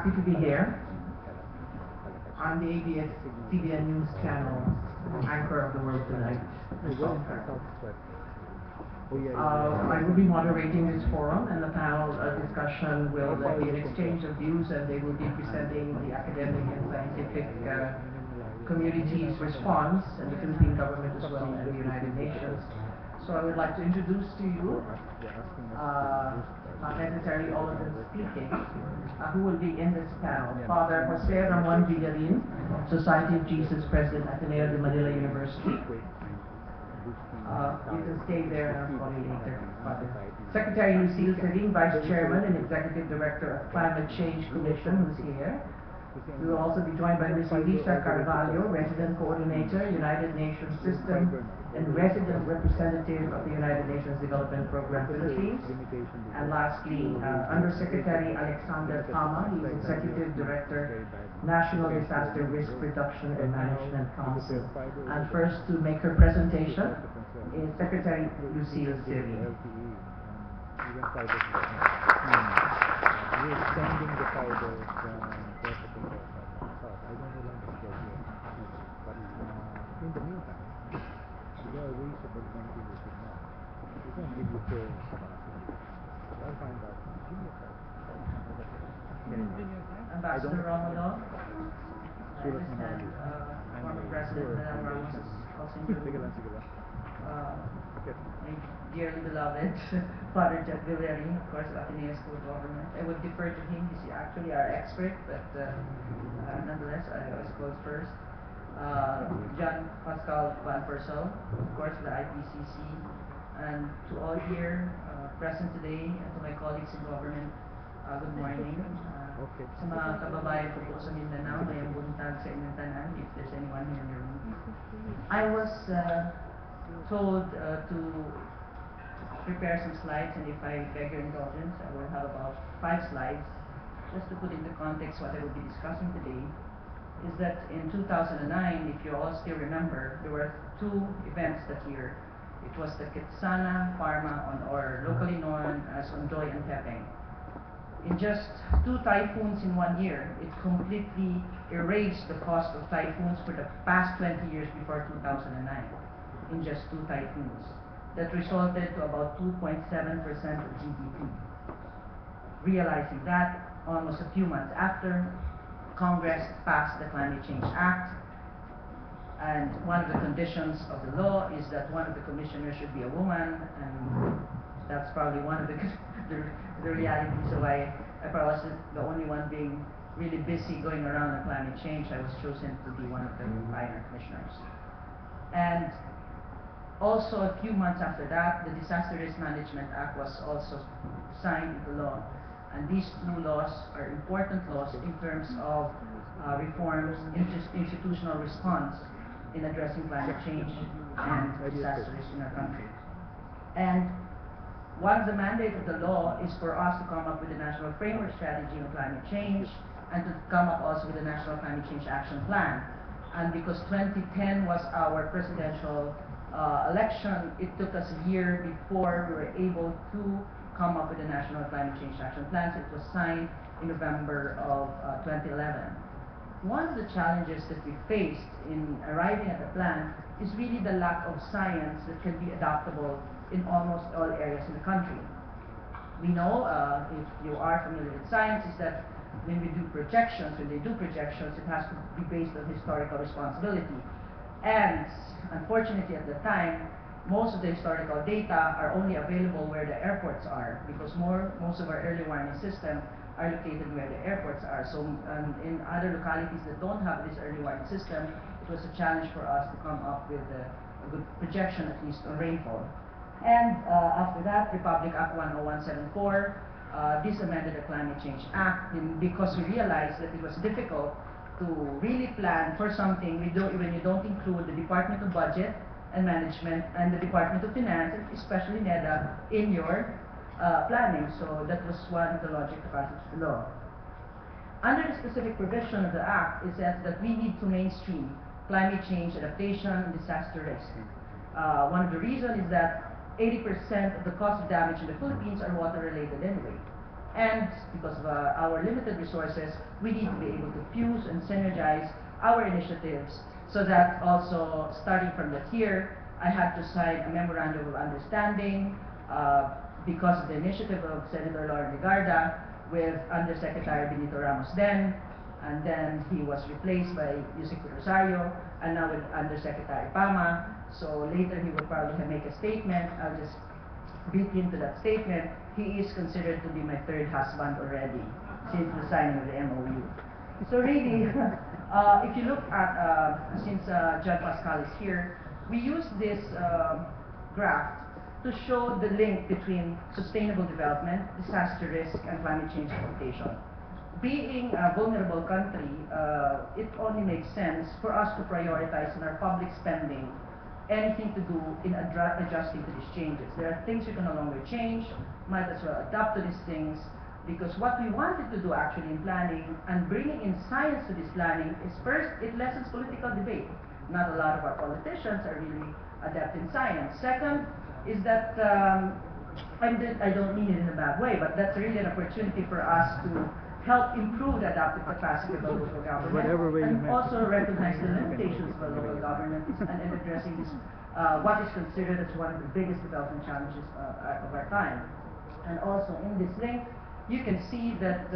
happy to be here. I'm the ABS-CBN News Channel anchor of the World Tonight. I will be moderating this forum, and the panel discussion will be an exchange of views, and they will be presenting the academic and scientific community's response, and the Philippine Government as well, and the United Nations. So I would like to introduce to you, not necessarily all of them speaking, who will be in this panel. Father Jose Ramon Villarin, Society of Jesus President, Ateneo de Manila University. You can stay there and I'll call you later, Father. Secretary Lucille Serin, Vice Chairman and Executive Director of Climate Change Commission, who's here. We will also be joined by Ms. Lisa Carvalho, Resident Coordinator, United Nations System, and Resident Representative of the United Nations Development Program Philippines. And lastly, Undersecretary Alexander Tama, he is Executive Director, National Disaster Risk Reduction and Management Council. And first to make her presentation is Secretary Lucille Serin. We're extending the fiber from Portugal south. I don't know the schedule. But in the meantime, there are ways of augmenting the signal. We can give you full capacity. I'll find out. Give me a call. Ambassador Romulo, I understand former President Manuel Ramos is also in the my dearly beloved Father Jeff Villarin, of course, of Ateneo School of Government. I would defer to him. He's actually our expert, but nonetheless, I always goes first. John Pascal Van Persel, of course, the IPCC, and to all here present today, and to my colleagues in government, good morning. Sa mga kababayan ko po sa Mindanao, mayang buntag sa inyong tanan, if there's anyone here in the room. I was told to prepare some slides, and if I beg your indulgence, I will have about 5 slides. Just to put into context what I will be discussing today, is that in 2009, if you all still remember, there were 2 events that year. It was the Kitsana Pharma, or locally known as Ondoy and Tepeng. In just 2 typhoons in 1 year, it completely erased the cost of typhoons for the past 20 years before 2009. In just 2 typhoons. That resulted to about 2.7% of GDP. Realizing that, almost a few months after, Congress passed the Climate Change Act, and one of the conditions of the law is that one of the commissioners should be a woman, and that's probably one of the realities of why I probably was the only one being really busy going around on climate change. I was chosen to be one of the minor commissioners. And also, a few months after that, the Disaster Risk Management Act was also signed into law. And these 2 laws are important laws in terms of reforms, institutional response in addressing climate change and disaster risk in our country. And one of the mandates of the law is for us to come up with a national framework strategy on climate change, and to come up also with a National Climate Change Action Plan. And because 2010 was our presidential election, it took us a year before we were able to come up with a National Climate Change Action Plan. So it was signed in November of 2011. One of the challenges that we faced in arriving at the plan is really the lack of science that can be adaptable in almost all areas in the country. We know, if you are familiar with science, is that when they do projections, it has to be based on historical responsibility. And unfortunately at the time, most of the historical data are only available where the airports are, because most of our early warning system are located where the airports are. So in other localities that don't have this early warning system, it was a challenge for us to come up with a good projection, at least on rainfall. And after that, Republic Act 10174, this amended the Climate Change Act, because we realized that it was difficult to really plan for something when you don't include the Department of Budget and Management and the Department of Finance, and especially NEDA, in your planning. So that was one of the logic to pass the law. Under the specific provision of the Act, it says that we need to mainstream climate change adaptation and disaster risk. One of the reasons is that 80% of the cost of damage in the Philippines are water-related anyway. And because of our limited resources, we need to be able to fuse and synergize our initiatives so that also, starting from that year, I had to sign a memorandum of understanding because of the initiative of Senator Lauren Legarda with Undersecretary Benito Ramos then, and then he was replaced by Yusek Rosario, and now with Undersecretary Pama. So later he would probably make a statement. I'll just beat into that statement. He is considered to be my third husband already since the signing of the MOU. So really, if you look at, since Judge Pascal is here, we use this graph to show the link between sustainable development, disaster risk, and climate change adaptation. Being a vulnerable country, it only makes sense for us to prioritize in our public spending anything to do in adjusting to these changes. There are things you can no longer change, might as well adapt to these things, because what we wanted to do actually in planning and bringing in science to this planning is, first, it lessens political debate. Not a lot of our politicians are really adept in science. Second is that, I don't mean it in a bad way, but that's really an opportunity for us to help improve the adaptive capacity of the local government, and also recognize the limitations of the local government and addressing this, what is considered as one of the biggest development challenges of our time. And also in this link, you can see that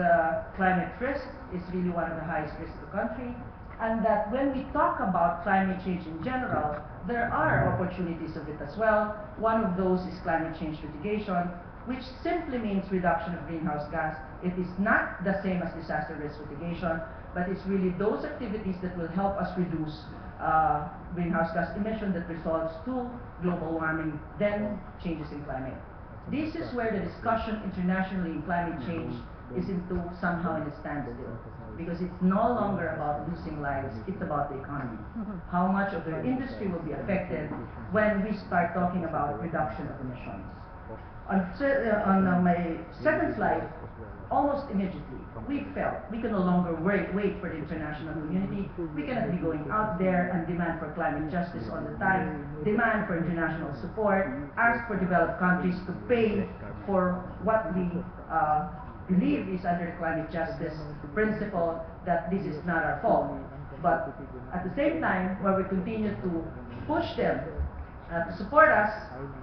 climate risk is really one of the highest risks of the country, and that when we talk about climate change in general, there are opportunities of it as well. One of those is climate change mitigation, which simply means reduction of greenhouse gas. It is not the same as disaster risk mitigation, but it's really those activities that will help us reduce greenhouse gas emission that results to global warming, then changes in climate. This is where the discussion internationally in climate change is somehow in a standstill, because it's no longer about losing lives, it's about the economy. How much of the industry will be affected when we start talking about reduction of emissions. On my second slide, almost immediately, we felt we can no longer wait for the international community. We cannot be going out there and demand for climate justice all the time, demand for international support, ask for developed countries to pay for what we believe is under the climate justice principle, that this is not our fault. But at the same time, while we continue to push them to support us,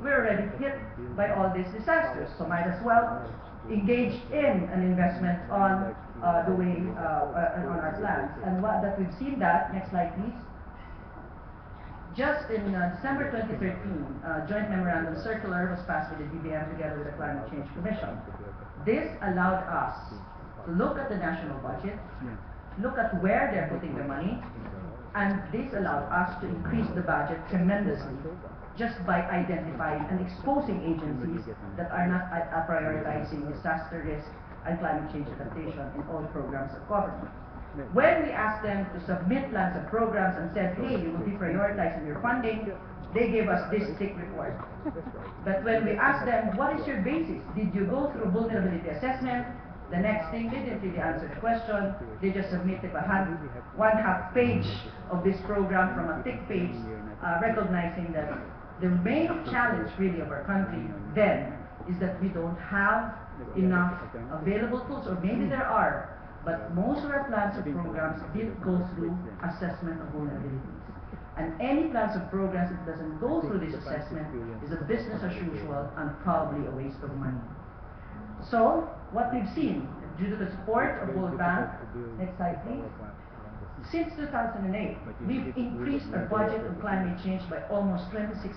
we're already hit by all these disasters. So might as well engage in an investment on the way on our plans. And that we've seen that, next slide please. Just in December 2013, a joint memorandum circular was passed with the DBM together with the Climate Change Commission. This allowed us to look at the national budget, look at where they're putting their money, and this allowed us to increase the budget tremendously just by identifying and exposing agencies that are not prioritizing disaster risk and climate change adaptation in all programs of government. When we asked them to submit plans and programs and said, hey, you will be prioritizing your funding, they gave us this thick report. But when we asked them, what is your basis? Did you go through vulnerability assessment? The next thing, they didn't really answer the question. They just submitted one half page of this program from a thick page, recognizing that the main challenge really of our country then is that we don't have enough available tools, or maybe there are, but most of our plans and programs did go through assessment of vulnerabilities. And any plans and programs that doesn't go through this assessment is a business as usual and probably a waste of money. So, what we've seen, due to the support of World Bank, next slide please, since 2008, we've increased our budget on climate change by almost 26%,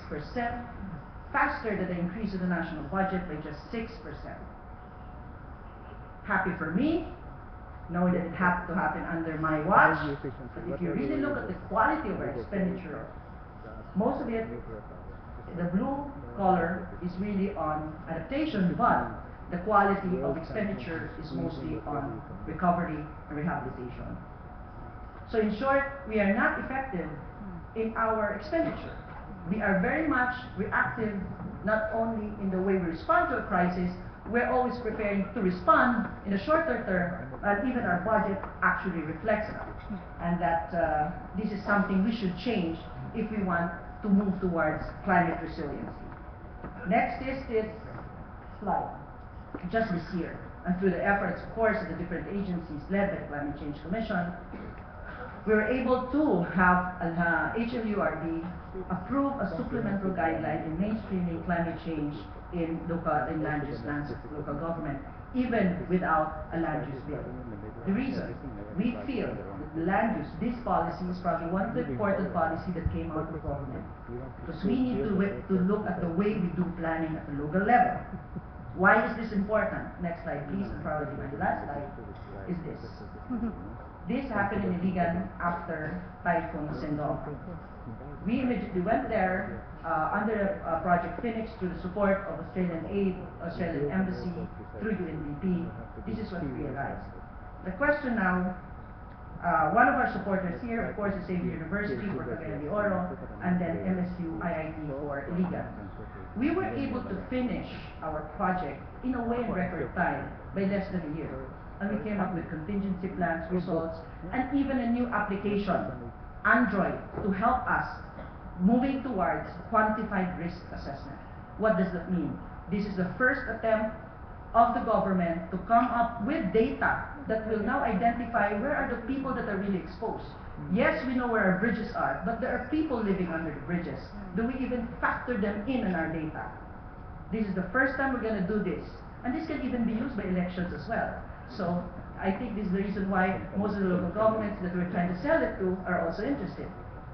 faster than the increase of the national budget by just 6%. Happy for me, knowing that it had to happen under my watch, but if you really look at the quality of our expenditure, most of it, the blue color is really on adaptation, but the quality of expenditure is mostly on recovery and rehabilitation. So in short, we are not effective in our expenditure. We are very much reactive, not only in the way we respond to a crisis, we're always preparing to respond in the shorter term, and even our budget actually reflects that. And that this is something we should change if we want to move towards climate resiliency. Next is this slide. Just this year, and through the efforts, of course, of the different agencies led by the Climate Change Commission, we were able to have HLURD approve a supplemental guideline in mainstreaming climate change in land use plans of local government, even without a land use bill. The reason, we feel that the land use, this policy is probably one of the important policies that came out of government, because we need to look at the way we do planning at the local level. Why is this important? Next slide, please, and probably my last slide is this. This happened in Iligan after Typhoon Sindong. We immediately went there under Project Phoenix through the support of Australian Aid, Australian Embassy, through UNDP. This is what we realized. The question now, one of our supporters here, of course, is Xavier University for Cagayan de Oro, and then MSU IIT for Iligan. We were able to finish our project in a way in record time by less than a year. And we came up with contingency plans, results, and even a new application, Android, to help us moving towards quantified risk assessment. What does that mean? This is the first attempt of the government to come up with data that will now identify where are the people that are really exposed. Yes, we know where our bridges are, but there are people living under the bridges. Do we even factor them in our data? This is the first time we're going to do this. And this can even be used by elections as well. So I think this is the reason why most of the local governments that we're trying to sell it to are also interested.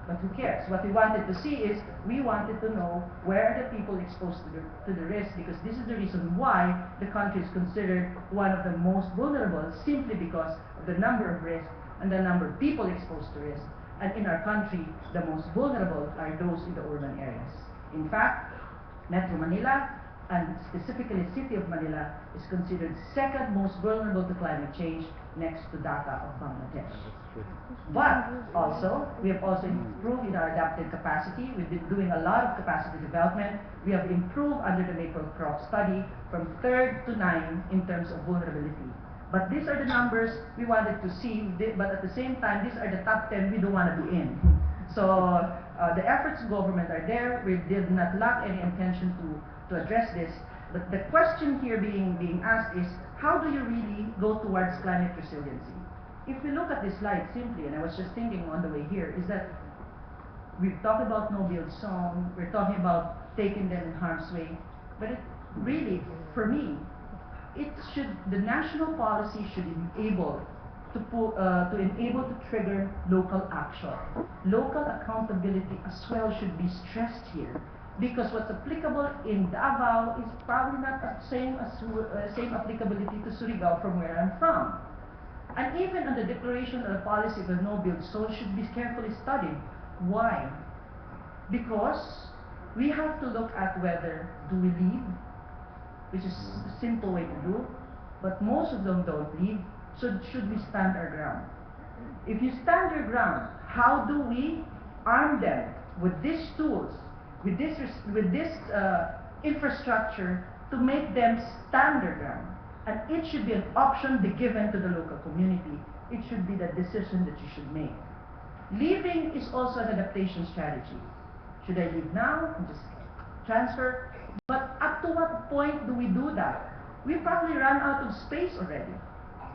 But who cares? What we wanted to see is, we wanted to know where are the people exposed to the risk, because this is the reason why the country is considered one of the most vulnerable, simply because of the number of risks and the number of people exposed to risk. And in our country, the most vulnerable are those in the urban areas. In fact, Metro Manila, and specifically City of Manila, is considered second most vulnerable to climate change, next to Dhaka of Bangladesh. But also, we have also improved in our adaptive capacity. We've been doing a lot of capacity development. We have improved under the Maple Crop study from 3rd to 9 in terms of vulnerability. But these are the numbers we wanted to see, but at the same time, these are the top 10 we don't want to be in. So the efforts of government are there. We did not lack any intention to address this. But the question here being asked is, how do you really go towards climate resiliency? If we look at this slide simply, and I was just thinking on the way here, is that we've talked about no-build zone, we're talking about taking them in harm's way, but it really, for me, the national policy should enable to trigger local action. Local accountability as well should be stressed here, because what's applicable in Davao is probably not the same applicability to Surigao from where I'm from. And even on the declaration of the policy of the no-build zone should be carefully studied. Why? Because we have to look at whether do we leave, which is a simple way to do, but most of them don't leave, so should we stand our ground? If you stand your ground, how do we arm them with these tools, with this infrastructure to make them stand their ground? And it should be an option be given to the local community. It should be the decision that you should make. Leaving is also an adaptation strategy. Should I leave now and just transfer? But up to what point do we do that? We probably run out of space already.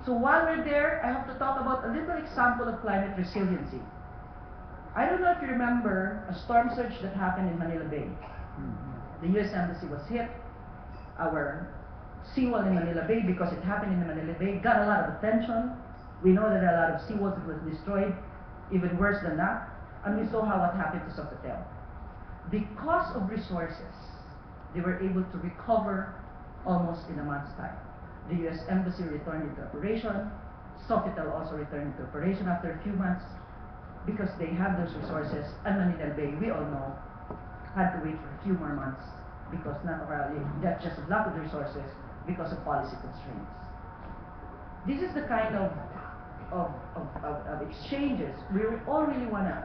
So while we're there, I have to talk about a little example of climate resiliency. I don't know if you remember a storm surge that happened in Manila Bay. The U.S. Embassy was hit. Our seawall in Manila Bay, because it happened in Manila Bay, got a lot of attention. We know that there are a lot of seawalls that was destroyed, even worse than that. And we saw how what happened to Sofitel. Because of resources, they were able to recover almost in a month's time. The U.S. Embassy returned into operation. Sofitel also returned into operation after a few months, because they have those resources. And Manila Bay, we all know, had to wait for a few more months, because not just a lack of resources, because of policy constraints. This is the kind of exchanges we all really want to.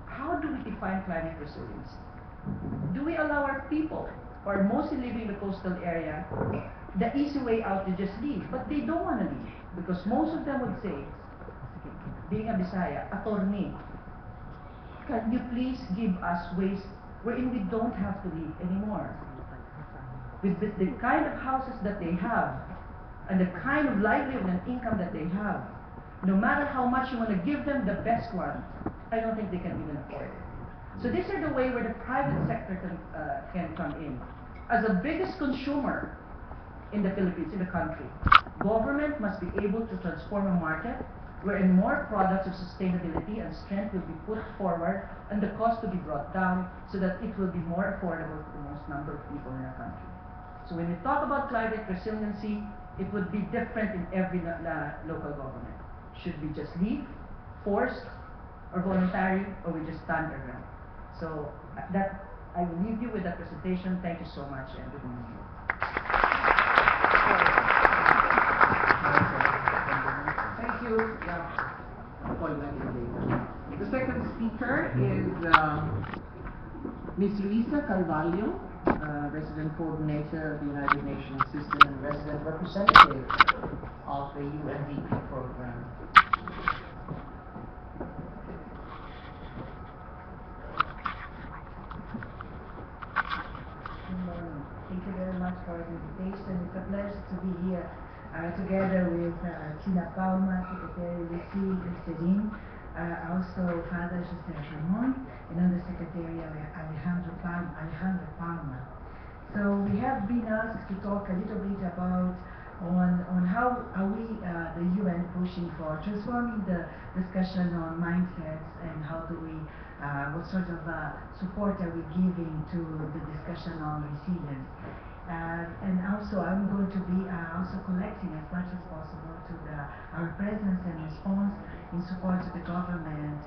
How do we define climate resilience? Do we allow our people, who are mostly living in the coastal area, the easy way out to just leave? But they don't want to leave, because most of them would say, being a Bisaya, attorney, can you please give us ways wherein we don't have to leave anymore? With the kind of houses that they have, and the kind of livelihood and income that they have, no matter how much you want to give them the best one, I don't think they can even afford it. So these are the way where the private sector can come in. As the biggest consumer in the Philippines, in the country, government must be able to transform a market wherein more products of sustainability and strength will be put forward and the cost to be brought down so that it will be more affordable to the most number of people in our country. So when we talk about climate resiliency, it would be different in every local government. Should we just leave, forced, or voluntary, or we just stand our ground? So that I will leave you with that presentation. Thank you so much, and good morning. Thank you. Yeah. The second speaker is Ms. Luisa Carvalho, Resident Coordinator of the United Nations System and Resident Representative of the UNDP program. Good morning. Thank you very much for the invitation. It's a pleasure to be here together with Tina Palma, Secretary Lucy Serin, also Father José Ramon, and Undersecretary Alejandro Palma. So we have been asked to talk a little bit about on how are we, the UN, pushing for transforming the discussion on mindsets and how do we, what sort of support are we giving to the discussion on resilience. And also I'm going to be also collecting as much as possible to our presence and response in support of the government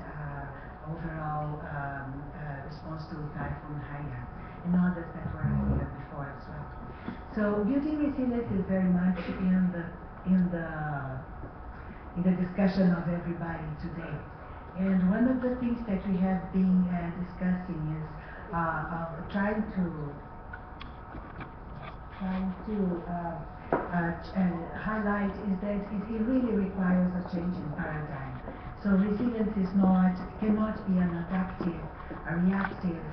overall response to Typhoon Haiyan and others that were here before as well. So building resilience is very much in the discussion of everybody today. And one of the things that we have been discussing is trying to highlight is that it really requires a change in paradigm. So resilience cannot be an adaptive, a reactive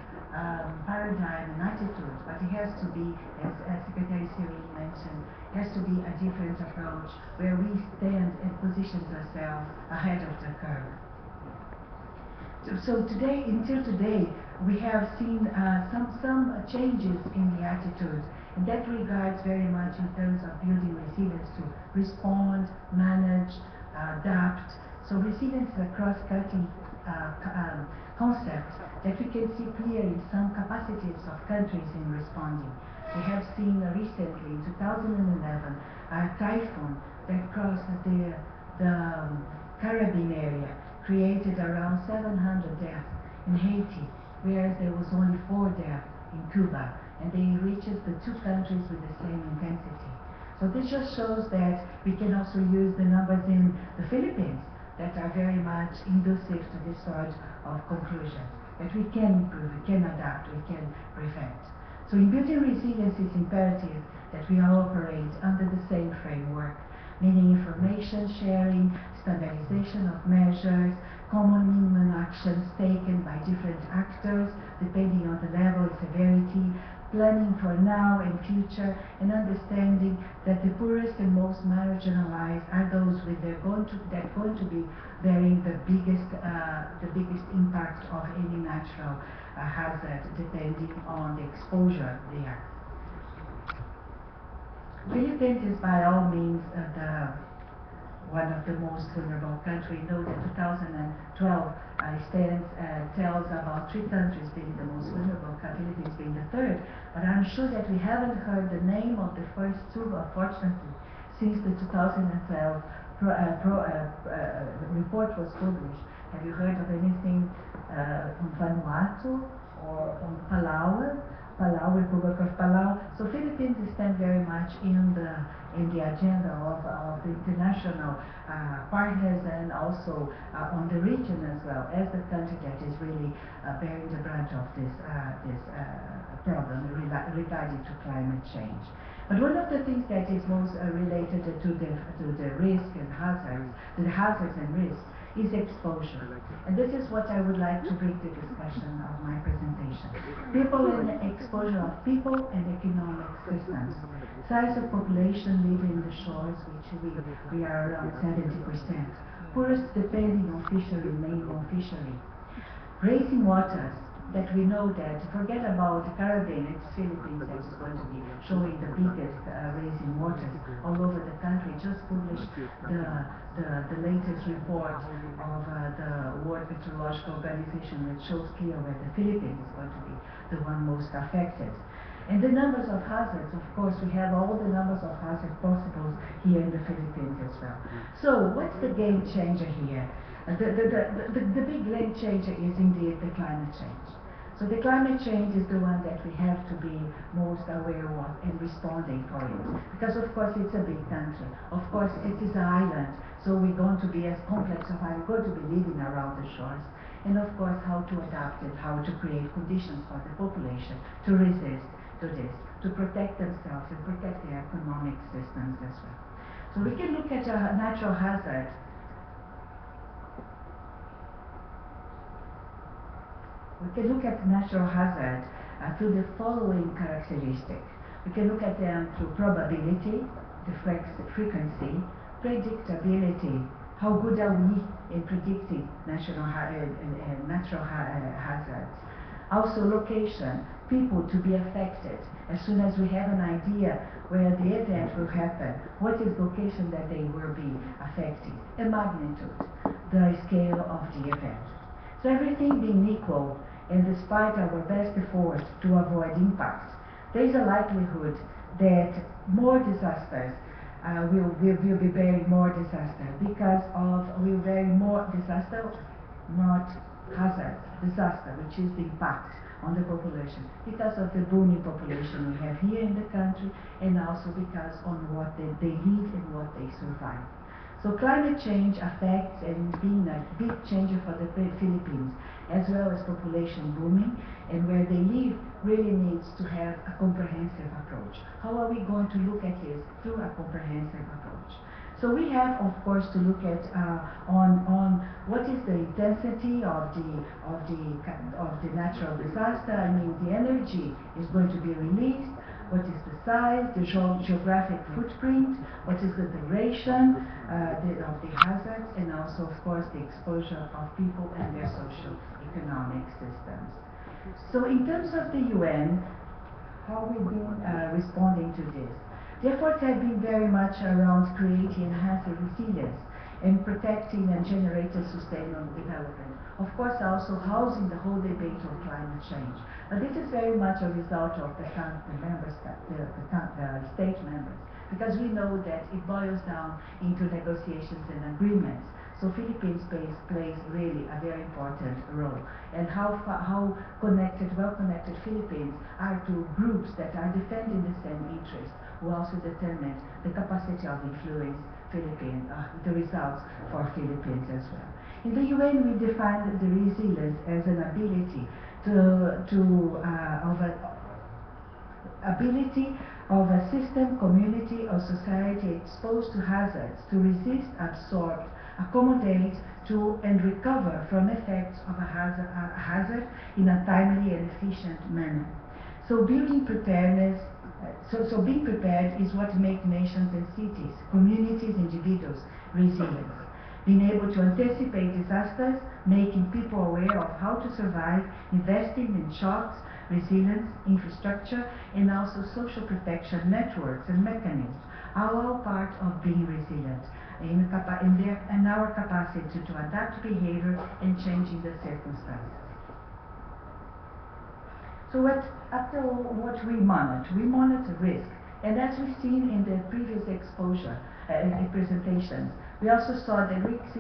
paradigm and attitude, but it has to be, as Secretary Serin mentioned, it has to be a different approach where we stand and position ourselves ahead of the curve. So today, until today, we have seen some changes in the attitude, and that regards very much in terms of building resilience to respond, manage, adapt. So resilience is a cross-cutting concept that we can see clearly in some capacities of countries in responding. We have seen recently, in 2011, a typhoon that crossed the Caribbean area, created around 700 deaths in Haiti, whereas there was only 4 deaths in Cuba, and they reaches the 2 countries with the same intensity. So this just shows that we can also use the numbers in the Philippines that are very much inducive to this sort of conclusion, that we can improve, we can adapt, we can prevent. So in building resilience, it's imperative that we all operate under the same framework, meaning information sharing, standardization of measures, common minimum actions taken by different actors depending on the level of severity, planning for now and future, and understanding that the poorest and most marginalized are those that are going to be bearing the biggest impact of any natural hazard, depending on the exposure there. Philippines is by all means one of the most vulnerable countries. We know that 2012 tells about 3 countries being the most vulnerable, Philippines being the 3rd. But I'm sure that we haven't heard the name of the first 2, unfortunately, since the 2012 report was published. Have you heard of anything on Vanuatu or on Palau, Republic of Palau? So Philippines stand very much in the agenda of the international partners and also on the region as well as the country that is really bearing the brunt of this problem regarding to climate change. But one of the things that is most related to the risk and hazards, to the hazards and risks, is exposure. And this is what I would like to bring to discussion of my presentation. People and exposure of people and economic systems. Size of population living in the shores, which we are around 70%. Poorest depending on fishery, mainly on fishery. Grazing waters, that we know that, forget about the Caribbean, it's Philippines that is going to be showing the biggest grazing waters all over the country. Just published the latest report of the World Meteorological Organization, that shows clear where the Philippines is going to be the one most affected. And the numbers of hazards, of course, we have all the numbers of hazard possible here in the Philippines as well. So, what's the game changer here? The big game changer is indeed the climate change. So the climate change is the one that we have to be most aware of and responding for it. Because of course it's a big country. Of course it is an island, so we're going to be as complex of how we're going to be living around the shores. And of course how to adapt it, how to create conditions for the population to resist to this, to protect themselves and protect their economic systems as well. So we can look at a natural hazard. We can look at natural hazard through the following characteristics. We can look at them through probability, the frequency, predictability. How good are we in predicting natural hazards? Also location, people to be affected. As soon as we have an idea where the event will happen, what is the location that they will be affected? And magnitude, the scale of the event. So everything being equal, and despite our best efforts to avoid impact, there is a likelihood that more disasters will be bearing more disaster because of will bear more disaster, not hazard, disaster, which is the impact on the population because of the booming population we have here in the country, and also because on what they live and what they survive. So climate change affects and being a big changer for the Philippines, as well as population booming, and where they live really needs to have a comprehensive approach. How are we going to look at this? Through a comprehensive approach. So we have, of course, to look at on what is the intensity of the natural disaster. I mean, the energy is going to be released. What is the size, the geographic footprint, what is the duration of the hazards, and also, of course, the exposure of people and their socio-economic systems. So in terms of the UN, how we've been responding to this? The efforts have been very much around creating enhanced resilience and protecting and generating sustainable development. Of course, also housing the whole debate on climate change. But this is very much a result of the state members, because we know that it boils down into negotiations and agreements. So Philippines plays really a very important role. And how well-connected Philippines are to groups that are defending the same interest, who also determine the capacity of influence the results for Philippines as well. In the UN, we defined the resilience as an ability of a system, community, or society exposed to hazards to resist, absorb, accommodate to, and recover from effects of a hazard in a timely and efficient manner. So building preparedness. So being prepared is what makes nations and cities, communities, individuals resilient. Being able to anticipate disasters, making people aware of how to survive, investing in shocks, resilience, infrastructure, and also social protection networks and mechanisms are all part of being resilient in our capacity to adapt behavior and changing the circumstances. So after what we monitor risk, and as we've seen in the previous exposure presentations, we also saw that risk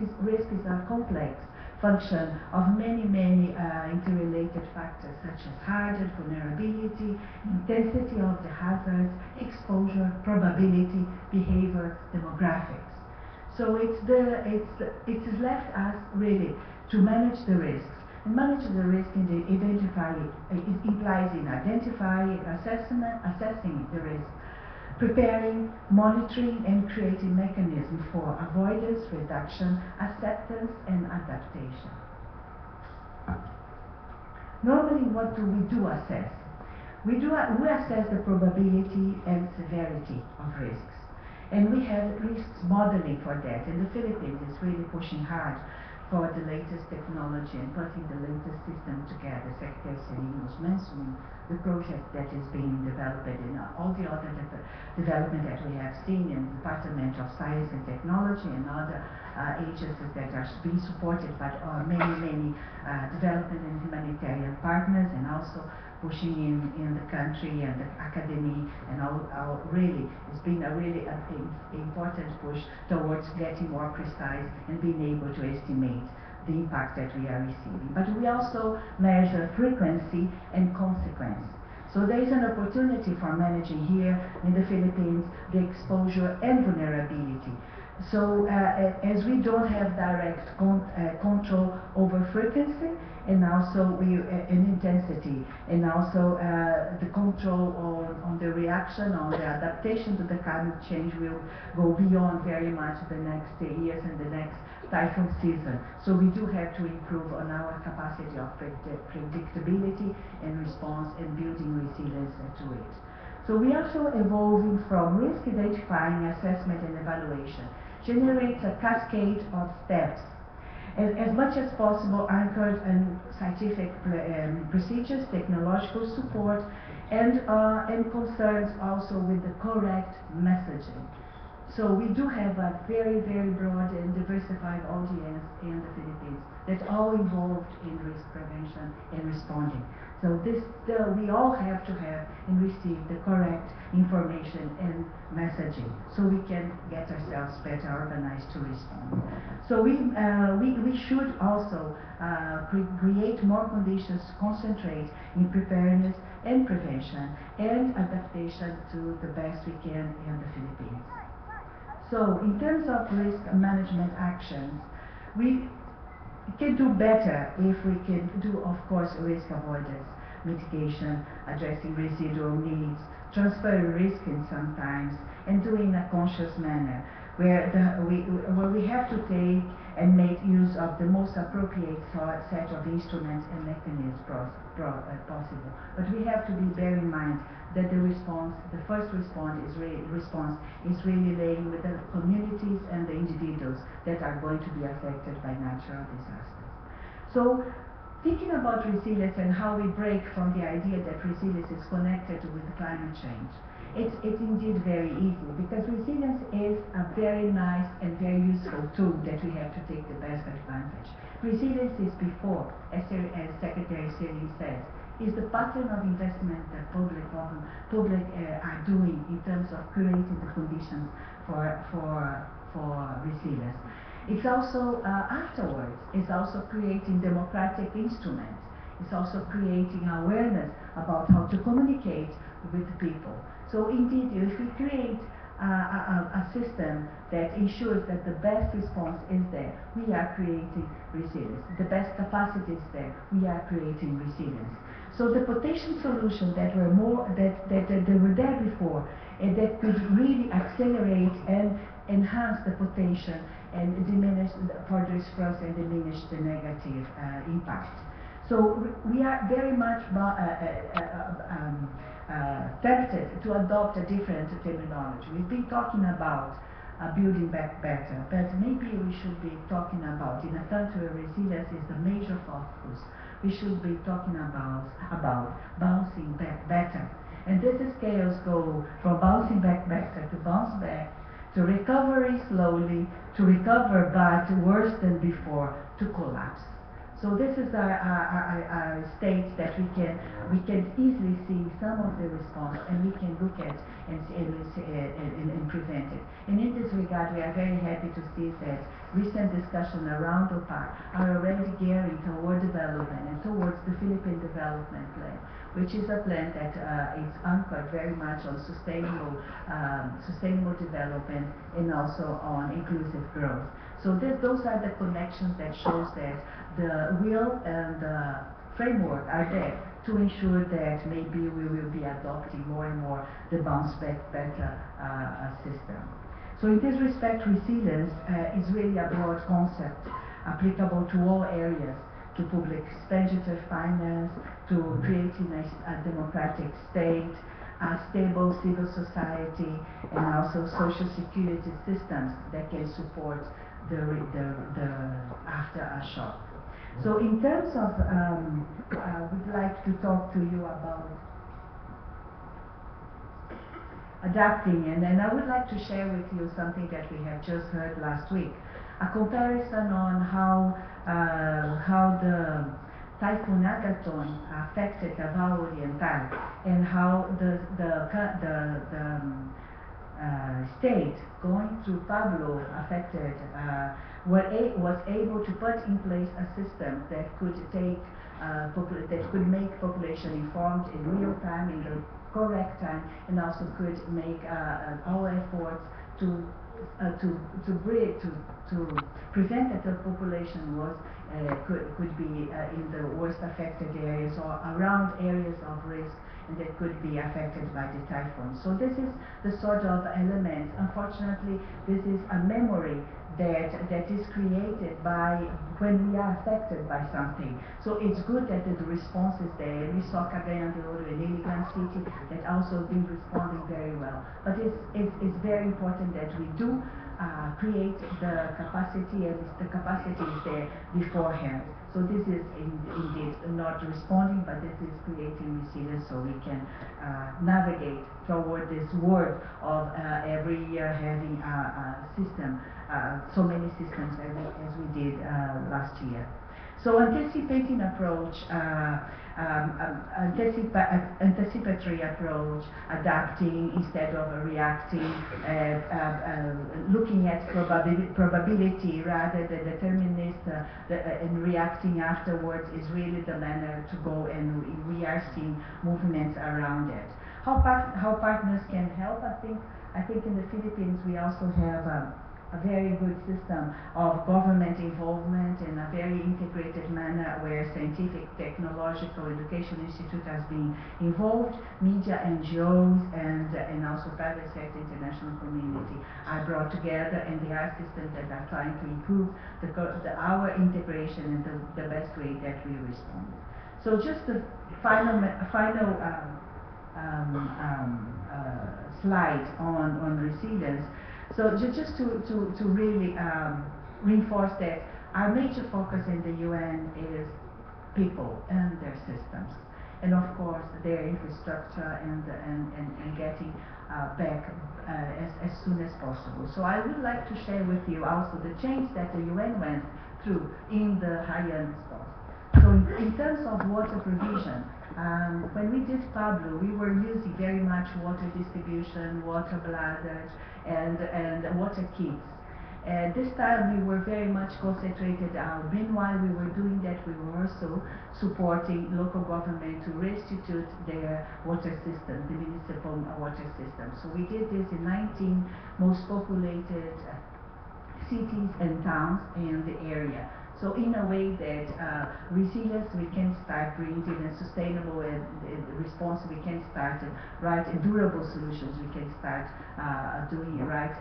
is a complex function of many interrelated factors such as hazard, vulnerability, intensity of the hazards, exposure, probability, behavior, demographics. So it has left us really to manage the risks. And manage the risk in the it implies in identifying, assessing the risk, preparing, monitoring, and creating mechanisms for avoidance, reduction, acceptance, and adaptation. Normally, what do we do assess? We assess the probability and severity of risks. And we have risks modeling for that. And the Philippines is really pushing hard for the latest technology and putting the latest system together. Secretary Selim was mentioning the project that is being developed and all the other development that we have seen in the Department of Science and Technology and other agencies that are being supported by many development and humanitarian partners, and also pushing in the country and the academy, and all really, it's been a really important push towards getting more precise and being able to estimate the impact that we are receiving. But we also measure frequency and consequence. So there is an opportunity for managing here in the Philippines the exposure and vulnerability. So as we don't have direct control over frequency, and also in intensity, and also the control on the reaction, on the adaptation to the climate change will go beyond very much the next years and the next typhoon season. So we do have to improve on our capacity of predictability and response and building resilience to it. So we are also evolving from risk identifying, assessment, and evaluation. Generates a cascade of steps, as much as possible anchored in scientific procedures, technological support, and concerns also with the correct messaging. So we do have a very broad and diversified audience in the Philippines that all involved in risk prevention and responding. So we all have to have and receive the correct information and messaging so we can get ourselves better organized to respond. So we should also create more conditions to concentrate in preparedness and prevention and adaptation to the best we can in the Philippines. So in terms of risk management actions, we can do better if we can do, of course, risk avoidance, mitigation, addressing residual needs, transfer risk in sometimes, and do in a conscious manner, where we have to take and make use of the most appropriate set of instruments and mechanisms possible. But we have to bear in mind that the first response is really laying with the communities and the individuals that are going to be affected by natural disasters. So, thinking about resilience and how we break from the idea that resilience is connected with climate change, it's indeed very easy, because resilience is a very nice and very useful tool that we have to take the best advantage. Resilience is before, as Secretary Selim says, is the pattern of investment that public are doing in terms of creating the conditions for resilience. It's also afterwards, it's also creating democratic instruments. It's also creating awareness about how to communicate with people. So indeed, if we create a system that ensures that the best response is there, we are creating resilience. The best capacity is there, we are creating resilience. So the potential solutions that were there before, and that could really accelerate and enhance the potential and diminish further express and diminish the negative impact. So we are very much tempted to adopt a different terminology. We've been talking about building back better, but maybe we should be talking about, in a country where resilience is the major focus, we should be talking about bouncing back better. And this scales go from bouncing back better to bounce back, to recovery slowly, to recover but worse than before, to collapse. So this is a state that we can easily see some of the response, and we can look at and prevent it. And in this regard, we are very happy to see that recent discussion around OPAC are already gearing toward development and towards the Philippine Development Plan, which is a plan that is anchored very much on sustainable development and also on inclusive growth. So those are the connections that shows that the will and the framework are there to ensure that maybe we will be adopting more and more the bounce back better system. So in this respect, resilience is really a broad concept applicable to all areas, to public expenditure finance, to creating a democratic state, a stable civil society, and also social security systems that can support the after a shock. So in terms of, we'd like to talk to you about adapting, and then I would like to share with you something that we have just heard last week, a comparison on how the Typhoon Agaton affected Davao Oriental, and how the state going through Pablo affected, was able to put in place a system that could take that could make population informed in real time, in the correct time, and also could make all efforts to prevent that the population was could be in the worst affected areas or around areas of risk, and that could be affected by the typhoon. So this is the sort of element. Unfortunately, this is a memory that is created by when we are affected by something. So it's good that the response is there. We saw Cagayan de Oro in Iligan City that also been responding very well. But it's very important that we do create the capacity, and the capacity is there beforehand. So this is indeed not responding, but this is creating resilience so we can navigate toward this world of every year having a system, so many systems as we did last year. So anticipating approach, anticipatory approach, adapting instead of reacting, looking at probability rather than determinist, and reacting afterwards is really the manner to go, and we are seeing movements around it. How partners can help? I think in the Philippines we also have a very good system of government involvement in a very integrated manner, where scientific, technological, education institute has been involved, media, NGOs, and also private sector, international community are brought together, and there are systems that are trying to improve our integration and the best way that we respond. So just the final slide on resilience. So just to really reinforce that our major focus in the UN is people and their systems, and of course their infrastructure and getting back as soon as possible. So I would like to share with you also the change that the UN went through in the Haiyan spots. So in terms of water provision, when we did Pablo, we were using very much water distribution, water bladders, and water kits. This time we were very much concentrated. Meanwhile we were doing that, we were also supporting local government to restitute their water system, the municipal water system. So we did this in 19 most populated cities and towns in the area. So in a way that resilience we can start bringing, and sustainable response we can start, right, and durable solutions we can start doing right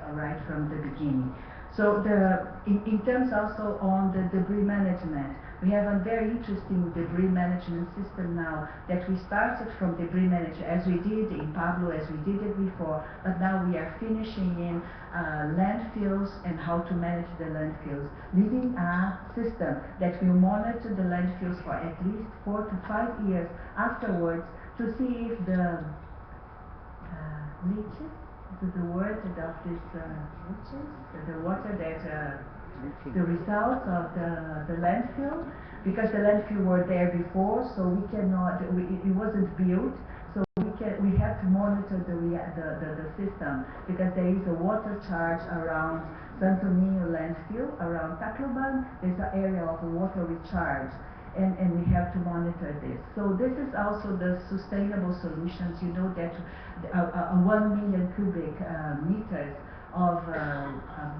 from the beginning. So in terms also on the debris management, we have a very interesting debris management system now that we started from debris management as we did in Pablo, as we did it before, but now we are finishing in landfills and how to manage the landfills, leading a system that will monitor the landfills for at least 4 to 5 years afterwards to see if the leaches, the word of this leaches, the water that the results of the landfill, because the landfill were there before, so we cannot, it wasn't built, so we have to monitor the system, because there is a water charge around Santo Niño landfill, around Tacloban, there's an area of water recharge, and we have to monitor this. So this is also the sustainable solutions. You know that 1 million cubic meters of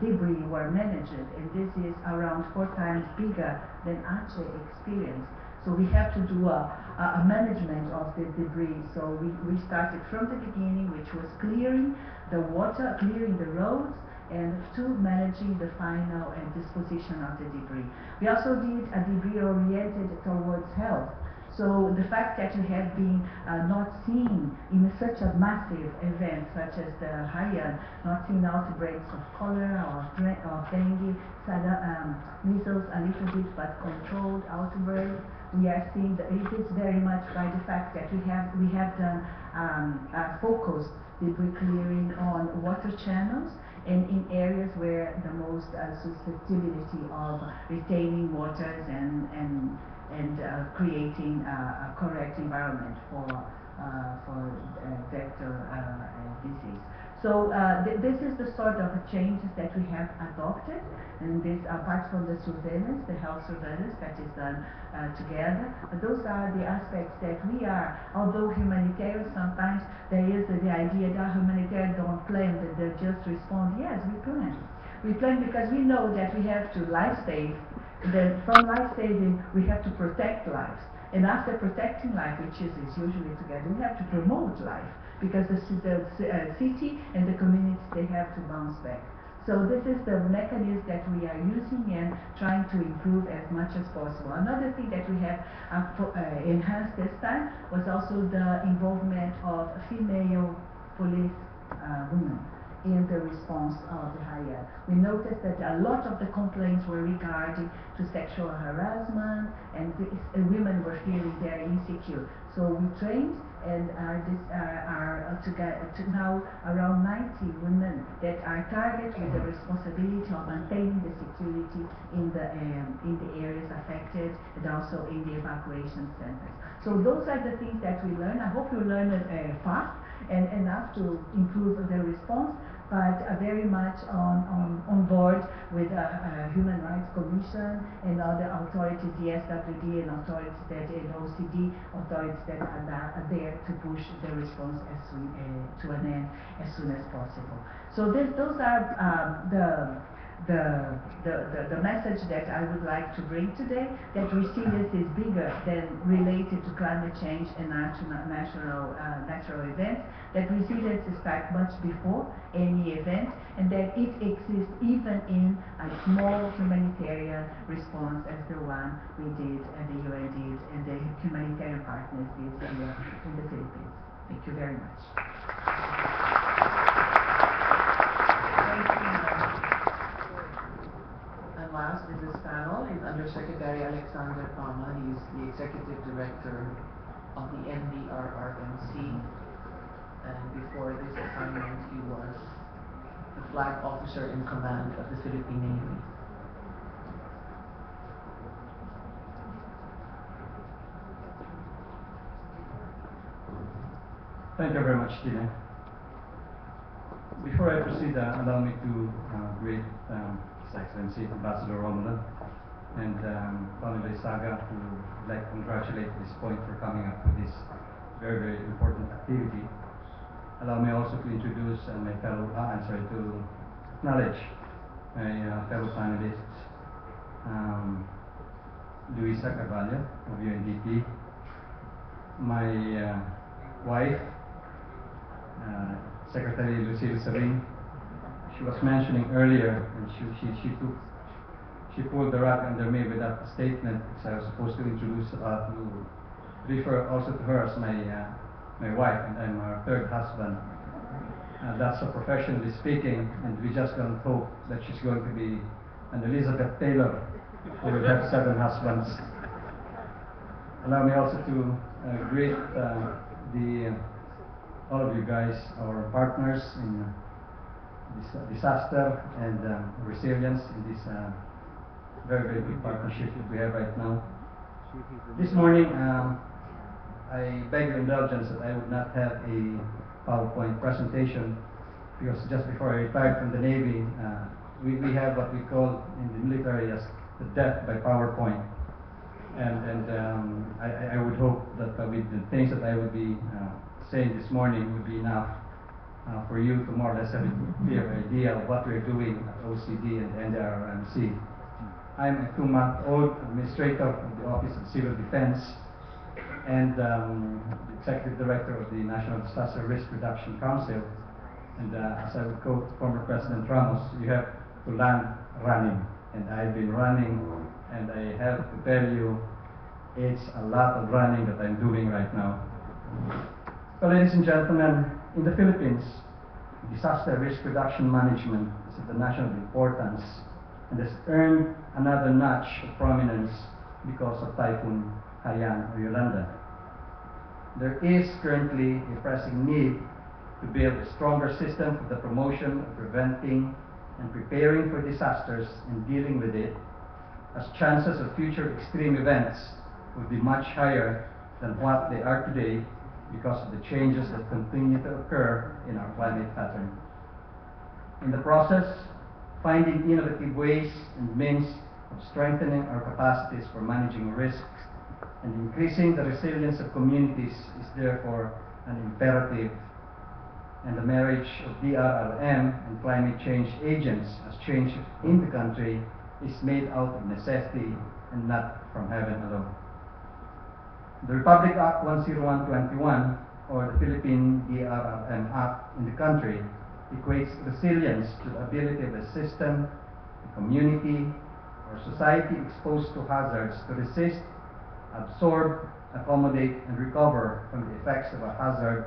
debris were managed, and this is around 4 times bigger than Aceh experience. So we have to do a management of the debris. So we started from the beginning, which was clearing the water, clearing the roads, and to managing the final disposition of the debris. We also did a debris oriented towards health. So the fact that we have been not seen in such a massive event such as the Haiyan, not seen outbreaks of cholera or dengue, measles a little bit, but controlled outbreaks. We are seeing that it is very much by the fact that we have done focused debris clearing on water channels and in areas where the most susceptibility of retaining waters and creating a correct environment for vector disease. So this is the sort of changes that we have adopted, and this apart from the surveillance, the health surveillance that is done together. Those are the aspects that we are, although humanitarian, sometimes there is the idea that humanitarians don't plan, that they just respond. Yes, we plan. We plan because we know that we have to life save. Then from life saving, we have to protect lives. And after protecting life, which is usually together, we have to promote life because the city and the communities, they have to bounce back. So this is the mechanism that we are using and trying to improve as much as possible. Another thing that we have enhanced this time was also the involvement of female police women in the response of the Haiyan. We noticed that a lot of the complaints were regarding to sexual harassment, and women were feeling very insecure. So we trained and are now around 90 women that are targeted with the responsibility of maintaining the security in the areas affected and also in the evacuation centers. So those are the things that we learn. I hope you learn fast and enough to improve the response, but very much on board with Human Rights Commission and other authorities, the SWD and authorities that and OCD authorities that are there to push the response to an end as soon as possible. So those are the message that I would like to bring today, that resilience is bigger than related to climate change and natural events, that resilience starts much before any event, and that it exists even in a small humanitarian response as the one we did, and the UN did, and the humanitarian partners did here in the Philippines. Thank you very much. And last in this panel is Undersecretary Alexander Pama. He is the Executive Director of the NDRRMC. And before this assignment, he was the Flag Officer in Command of the Philippine Navy. Thank you very much, Tina. Before I proceed, allow me to greet His Excellency Ambassador Romulan and Colonel Isaga, who would like to congratulate at this point for coming up with this very, very important activity. Allow me also to introduce my fellow, to acknowledge my fellow panelists, Luisa Carvalho of UNDP, my wife, Secretary Lucille Sarin. She was mentioning earlier, and she pulled the rug under me with that statement, because I was supposed to introduce, to refer also to her as my wife, and I'm her third husband. That's professionally speaking, and we just don't hope that she's going to be an Elizabeth Taylor who will have 7 husbands. Allow me also to greet all of you guys, our partners in disaster and resilience in this very, very big partnership that we have right now. This morning, I beg your indulgence that I would not have a PowerPoint presentation, because just before I retired from the Navy, we have what we call in the military as the death by PowerPoint. And I would hope that with the things that I would be saying this morning would be enough for you to more or less have a clear idea of what we're doing at OCD and NDRRMC. I'm a 2-month-old administrator of the Office of Civil Defense and the Executive Director of the National Disaster Risk Reduction Council. And as I would quote former President Ramos, you have to learn running. And I've been running, and I have to tell you, it's a lot of running that I'm doing right now. So ladies and gentlemen, in the Philippines, disaster risk reduction management is of the national importance and has earned another notch of prominence because of Typhoon Haiyan or Yolanda. There is currently a pressing need to build a stronger system for the promotion of preventing and preparing for disasters and dealing with it, as chances of future extreme events will be much higher than what they are today because of the changes that continue to occur in our climate pattern. In the process, finding innovative ways and means of strengthening our capacities for managing risks and increasing the resilience of communities is therefore an imperative, and the marriage of DRRM and climate change agents as change in the country is made out of necessity and not from heaven alone. The Republic Act 101/21, or the Philippine DRRM Act in the country, equates resilience to the ability of a system, a community, or society exposed to hazards to resist, absorb, accommodate, and recover from the effects of a hazard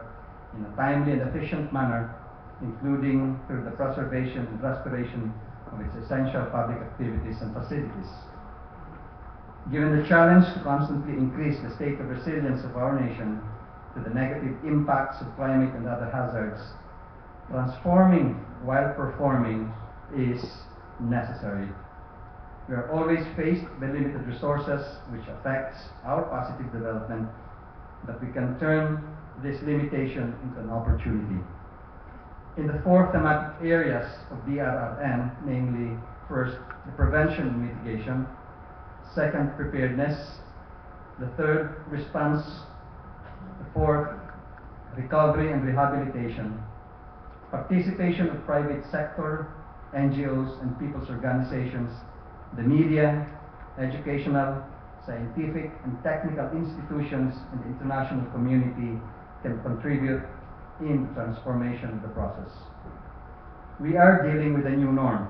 in a timely and efficient manner, including through the preservation and restoration of its essential public activities and facilities. Given the challenge to constantly increase the state of resilience of our nation to the negative impacts of climate and other hazards, transforming while performing is necessary. We are always faced by limited resources, which affects our positive development, but we can turn this limitation into an opportunity. In the 4 thematic areas of DRRM, namely, first, the prevention and mitigation, second, preparedness, the third, response, the fourth, recovery and rehabilitation, participation of private sector, NGOs and people's organizations, the media, educational, scientific and technical institutions, and the international community can contribute in the transformation of the process. We are dealing with a new norm.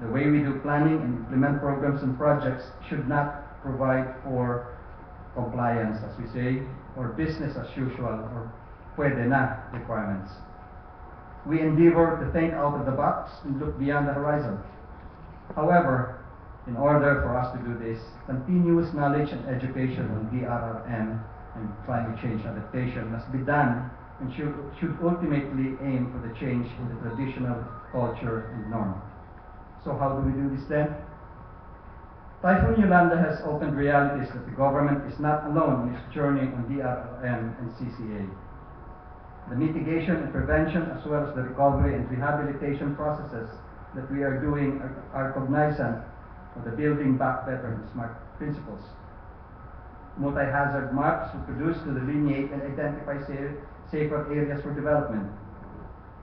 The way we do planning and implement programs and projects should not provide for compliance, as we say, or business as usual, or pwede na requirements. We endeavor to think out of the box and look beyond the horizon. However, in order for us to do this, continuous knowledge and education on DRRM and climate change adaptation must be done and should ultimately aim for the change in the traditional culture and norm. So how do we do this then? Typhoon Yolanda has opened realities that the government is not alone in its journey on DRRM and CCA. The mitigation and prevention, as well as the recovery and rehabilitation processes that we are doing are cognizant of the building back better and smart principles. Multi-hazard maps were produced to delineate and identify safer areas for development.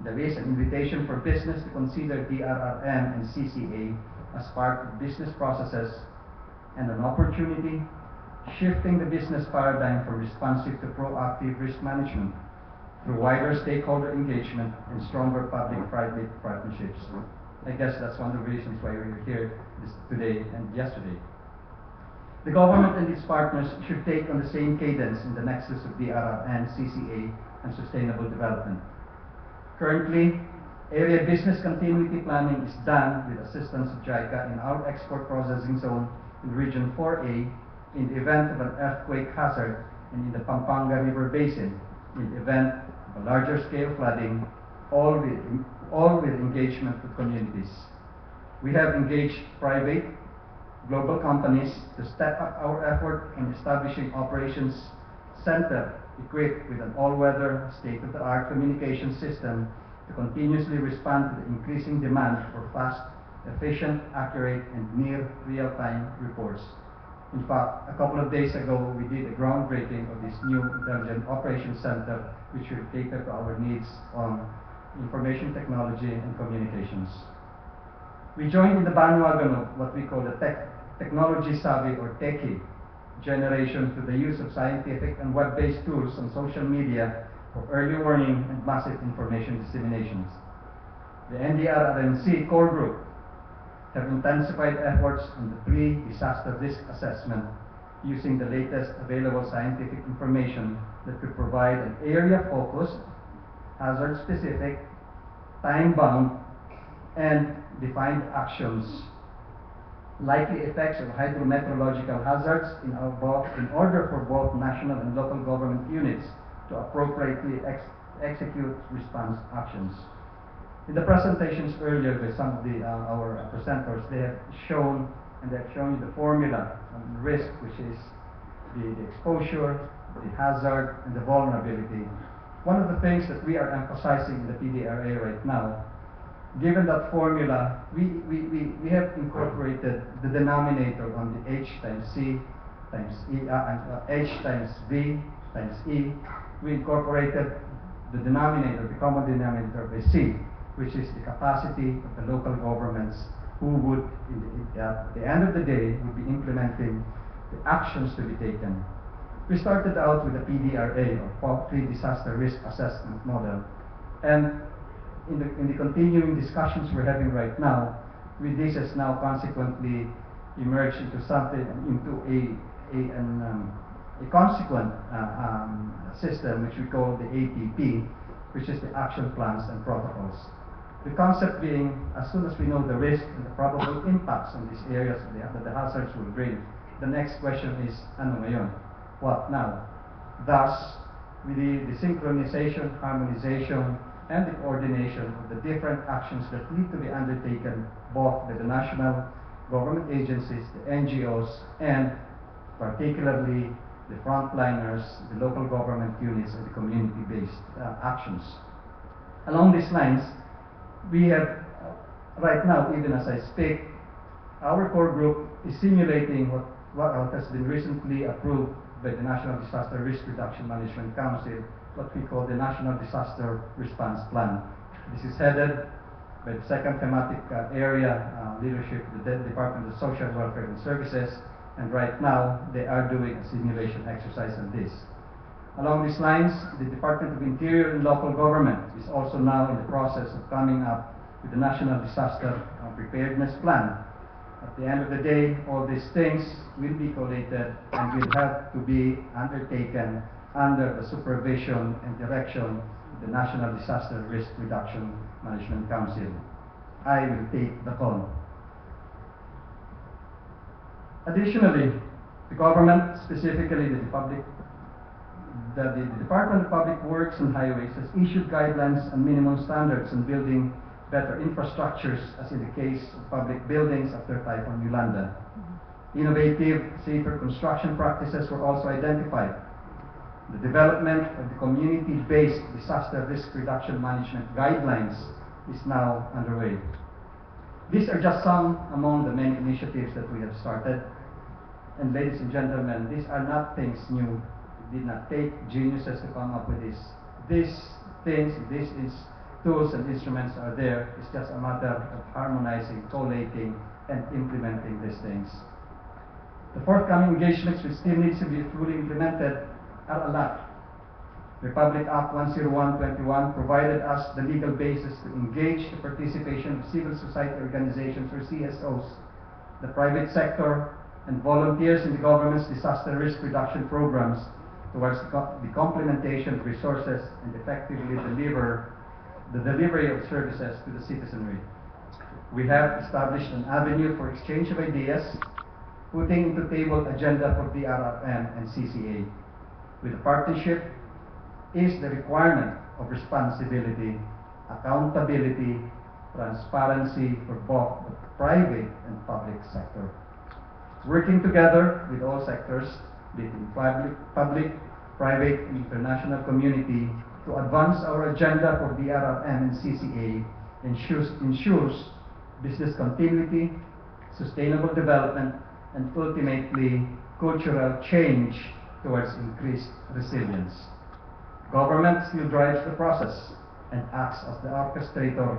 There is an invitation for business to consider DRRM and CCA as part of business processes, and an opportunity shifting the business paradigm from responsive to proactive risk management through wider stakeholder engagement and stronger public-private partnerships. I guess that's one of the reasons why we're here today and yesterday. The government and its partners should take on the same cadence in the nexus of DRRM, CCA, and sustainable development. Currently, area business continuity planning is done with assistance of JICA in our export processing zone in Region 4A in the event of an earthquake hazard, and in the Pampanga River Basin in the event of a larger scale flooding, all with engagement with communities. We have engaged private, global companies to step up our effort in establishing operations center equipped with an all-weather, state-of-the-art communication system to continuously respond to the increasing demand for fast, efficient, accurate, and near real-time reports. In fact, a couple of days ago, we did a groundbreaking of this new Intelligent Operations Center, which will cater to our needs on information technology and communications. We joined in the bandwagon of what we call the technology savvy or techie generation through the use of scientific and web-based tools on social media for early warning and massive information disseminations. The NDRRMC core group have intensified efforts on the pre-disaster risk assessment using the latest available scientific information that could provide an area-focused, hazard-specific, time-bound, and defined actions, likely effects of hydrometeorological hazards in order for both national and local government units to appropriately execute response actions. In the presentations earlier by some of our presenters, they have shown you the formula on risk, which is the exposure, the hazard, and the vulnerability. One of the things that we are emphasizing in the PDRA right now, given that formula, we have incorporated the denominator on the H times C times E, H times V times E. We incorporated the denominator, the common denominator by C, which is the capacity of the local governments who would, at the end of the day, would be implementing the actions to be taken. We started out with the PDRA, or pre-disaster risk assessment model, and in the continuing discussions we're having right now, this has now consequently emerged into something, into a consequent system which we call the APP, which is the action plans and protocols. The concept being, as soon as we know the risk and the probable impacts on these areas that the hazards will bring, the next question is, ano ngayon? What now? Thus, with the synchronization, harmonization, and the coordination of the different actions that need to be undertaken both by the national government agencies, the NGOs, and particularly the frontliners, the local government units, and the community-based actions. Along these lines, we have, right now, even as I speak, our core group is simulating what has been recently approved by the National Disaster Risk Reduction Management Council, what we call the National Disaster Response Plan. This is headed by the second thematic area leadership, the Department of Social Welfare and Services, and right now they are doing a simulation exercise on this. Along these lines, the Department of Interior and Local Government is also now in the process of coming up with the National Disaster Preparedness Plan. At the end of the day, all these things will be collated and will have to be undertaken under the supervision and direction of the National Disaster Risk Reduction Management Council. I will take the call. Additionally, the government, specifically the Department of Public Works and Highways, has issued guidelines and minimum standards on building better infrastructures, as in the case of public buildings after Typhoon Yolanda. Innovative, safer construction practices were also identified. The development of the community-based disaster risk reduction management guidelines is now underway. These are just some among the many initiatives that we have started. And ladies and gentlemen, these are not things new. It did not take geniuses to come up with this. These things, tools and instruments are there. It's just a matter of harmonizing, collating, and implementing these things. The forthcoming engagements which still needs to be fully implemented are a lot. Republic Act 101/21 provided us the legal basis to engage the participation of civil society organizations, or CSOs, the private sector, and volunteers in the government's disaster risk reduction programs towards the complementation of resources and effectively the delivery of services to the citizenry. We have established an avenue for exchange of ideas, putting into table agenda for DRRM and CCA. With the partnership is the requirement of responsibility, accountability, transparency for both the private and public sector. Working together with all sectors, be it in public, private, and international community, to advance our agenda for DRRM and CCA ensures business continuity, sustainable development, and ultimately cultural change towards increased resilience. Government still drives the process and acts as the orchestrator,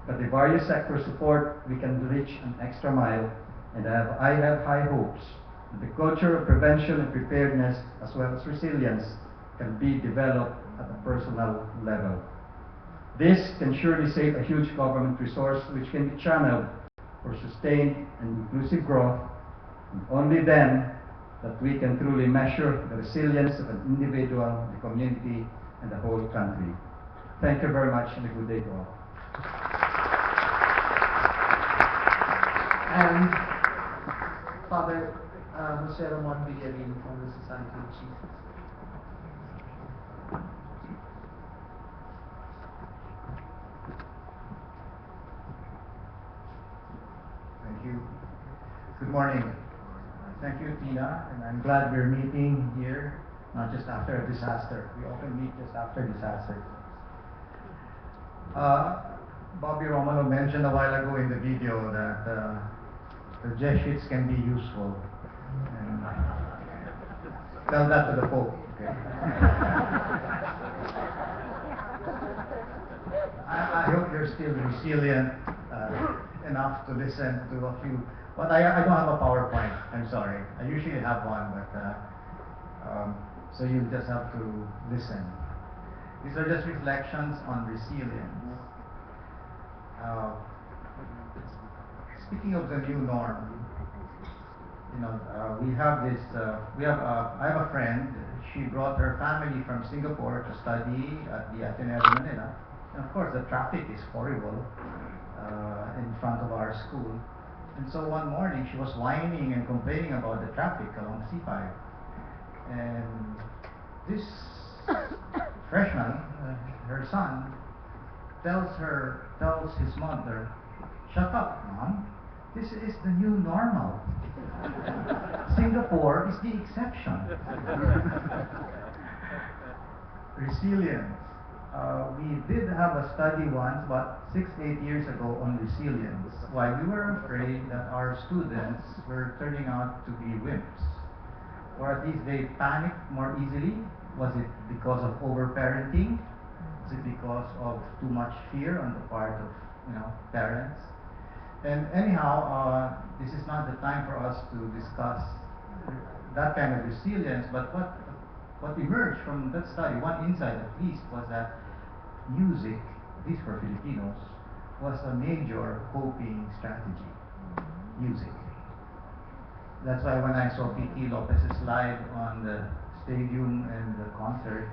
but the various sector support, we can reach an extra mile, and I have high hopes that the culture of prevention and preparedness, as well as resilience, can be developed at a personal level. This can surely save a huge government resource which can be channeled for sustained and inclusive growth, and only then that we can truly measure the resilience of an individual, the community, and the whole country. Thank you very much, and a good day to all. And Father Jose Ramon Villarin from the Society of Jesus. Thank you. Good morning. Thank you, Tina, and I'm glad we're meeting here, not just after a disaster. We often meet just after disasters. Bobby Romano mentioned a while ago in the video that the Jesuits can be useful. And tell that to the Pope. Okay? I hope you're still resilient enough to listen to a few. But I don't have a PowerPoint. I'm sorry. I usually have one, but so you just have to listen. These are just reflections on resilience. Speaking of the new norm, you know, we have this. I have a friend. She brought her family from Singapore to study at the Ateneo de Manila, and of course the traffic is horrible in front of our school. And so one morning she was whining and complaining about the traffic along C5, and this freshman, her son, tells his mother, "Shut up, Mom. This is the new normal. Singapore is the exception." Resilience. We did have a study once, about 6-8 years ago, on resilience. Why? We were afraid that our students were turning out to be wimps, or at least they panicked more easily. Was it because of overparenting? Was it because of too much fear on the part of parents? And anyhow, this is not the time for us to discuss that kind of resilience. But what emerged from that study, one insight at least, was that music, at least for Filipinos, was a major coping strategy. Music. That's why when I saw P.T. Lopez's slide on the stadium and the concert,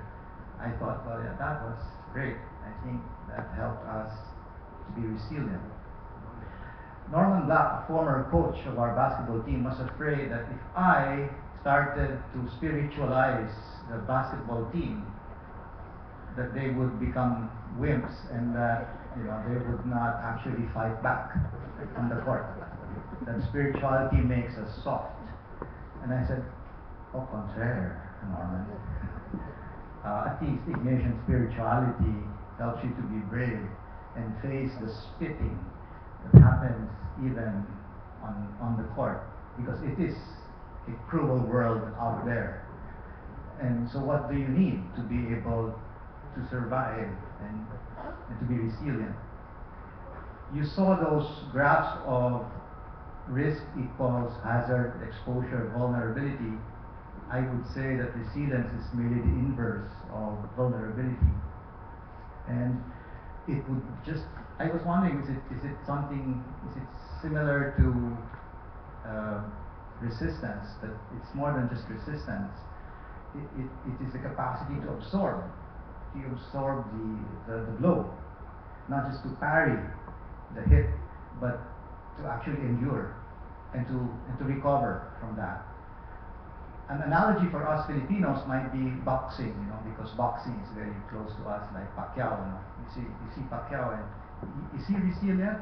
I thought, well, yeah, that was great. I think that helped us to be resilient. Norman Black, a former coach of our basketball team, was afraid that if I started to spiritualize the basketball team, that they would become wimps and that they would not actually fight back on the court. That spirituality makes us soft. And I said, au contraire, Norman. At least Ignatian spirituality helps you to be brave and face the spitting that happens even on the court, because it is a cruel world out there. And so what do you need to be able to survive and to be resilient? You saw those graphs of risk equals hazard, exposure, vulnerability. I would say that resilience is merely the inverse of vulnerability. And it would just, I was wondering, is it similar to resistance, that it's more than just resistance? It is the capacity to absorb the blow, not just to parry the hit, but to actually endure and to recover from that. An analogy for us Filipinos might be boxing, because boxing is very close to us, like Pacquiao. You see Pacquiao, and is he resilient?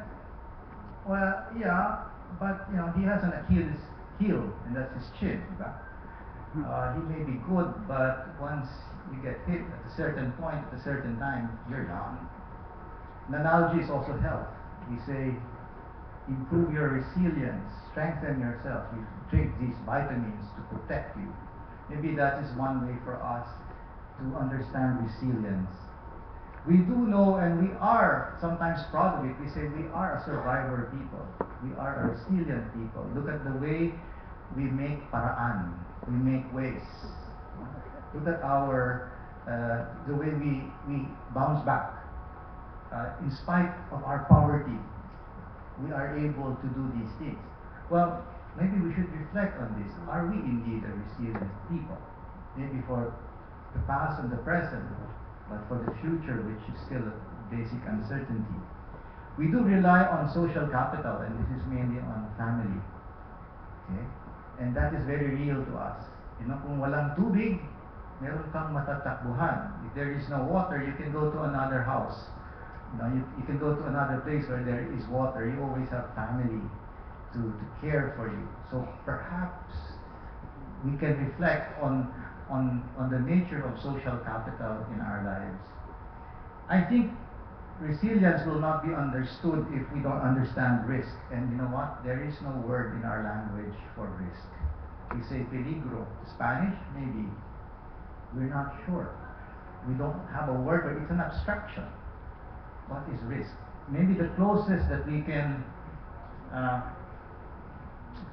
Well, yeah, but he has an Achilles heel, and that's his chin. He may be good, but once you get hit at a certain point, at a certain time, you're down. An analogy is also health. We say, improve your resilience, strengthen yourself. You drink these vitamins to protect you. Maybe that is one way for us to understand resilience. We do know, and we are sometimes proud of it. We say we are a survivor people. We are a resilient people. Look at the way we make paraan. We make ways. Look at the way we bounce back. In spite of our poverty, we are able to do these things. Well, maybe we should reflect on this. Are we indeed a resilient people? Maybe for the past and the present, but for the future, which is still a basic uncertainty. We do rely on social capital, and this is mainly on family. Okay? And that is very real to us. You know, kung walang tubig, meron kang matatakbuhan. If there is no water, you can go to another house. You know, you can go to another place where there is water. You always have family to care for you. So perhaps we can reflect on the nature of social capital in our lives. I think resilience will not be understood if we don't understand risk. And you know what? There is no word in our language for risk. We say peligro. Spanish? Maybe. We're not sure. We don't have a word, but it's an abstraction. What is risk? Maybe the closest that we can,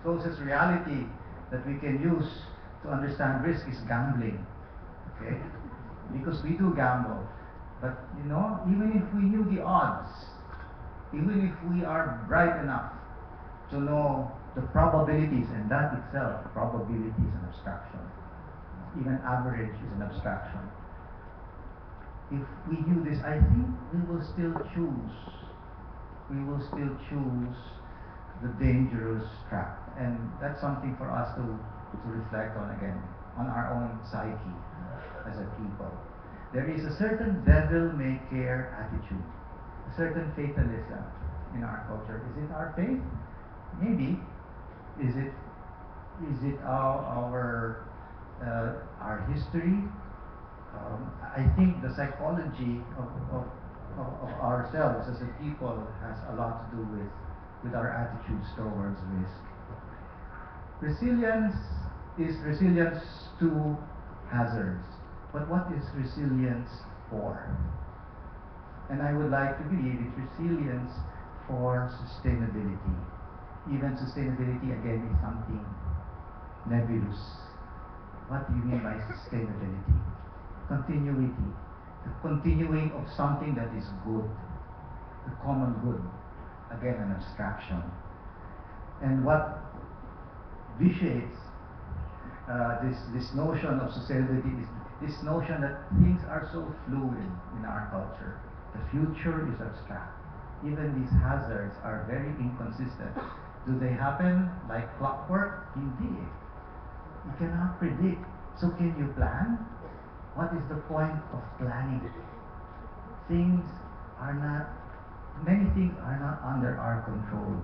closest reality that we can use to understand risk is gambling. Okay? Because we do gamble. But you know, even if we knew the odds, even if we are bright enough to know the probabilities, and that itself, probability is an abstraction. Even average is an abstraction. If we knew this, I think we will still choose. We will still choose the dangerous track. And that's something for us to reflect on again, on our own psyche as a people. There is a certain devil-may-care attitude, a certain fatalism in our culture. Is it our faith? Maybe. Is it our history? I think the psychology of ourselves as a people has a lot to do with our attitudes towards risk. Resilience is resilience to hazards. But what is resilience for? And I would like to believe it's resilience for sustainability. Even sustainability again is something nebulous. What do you mean by sustainability? Continuity. The continuing of something that is good. The common good. Again, an abstraction. And what vitiates this notion of sustainability is this notion that things are so fluid in our culture. The future is abstract. Even these hazards are very inconsistent. Do they happen like clockwork? Indeed. You cannot predict. So can you plan? What is the point of planning? Many things are not under our control.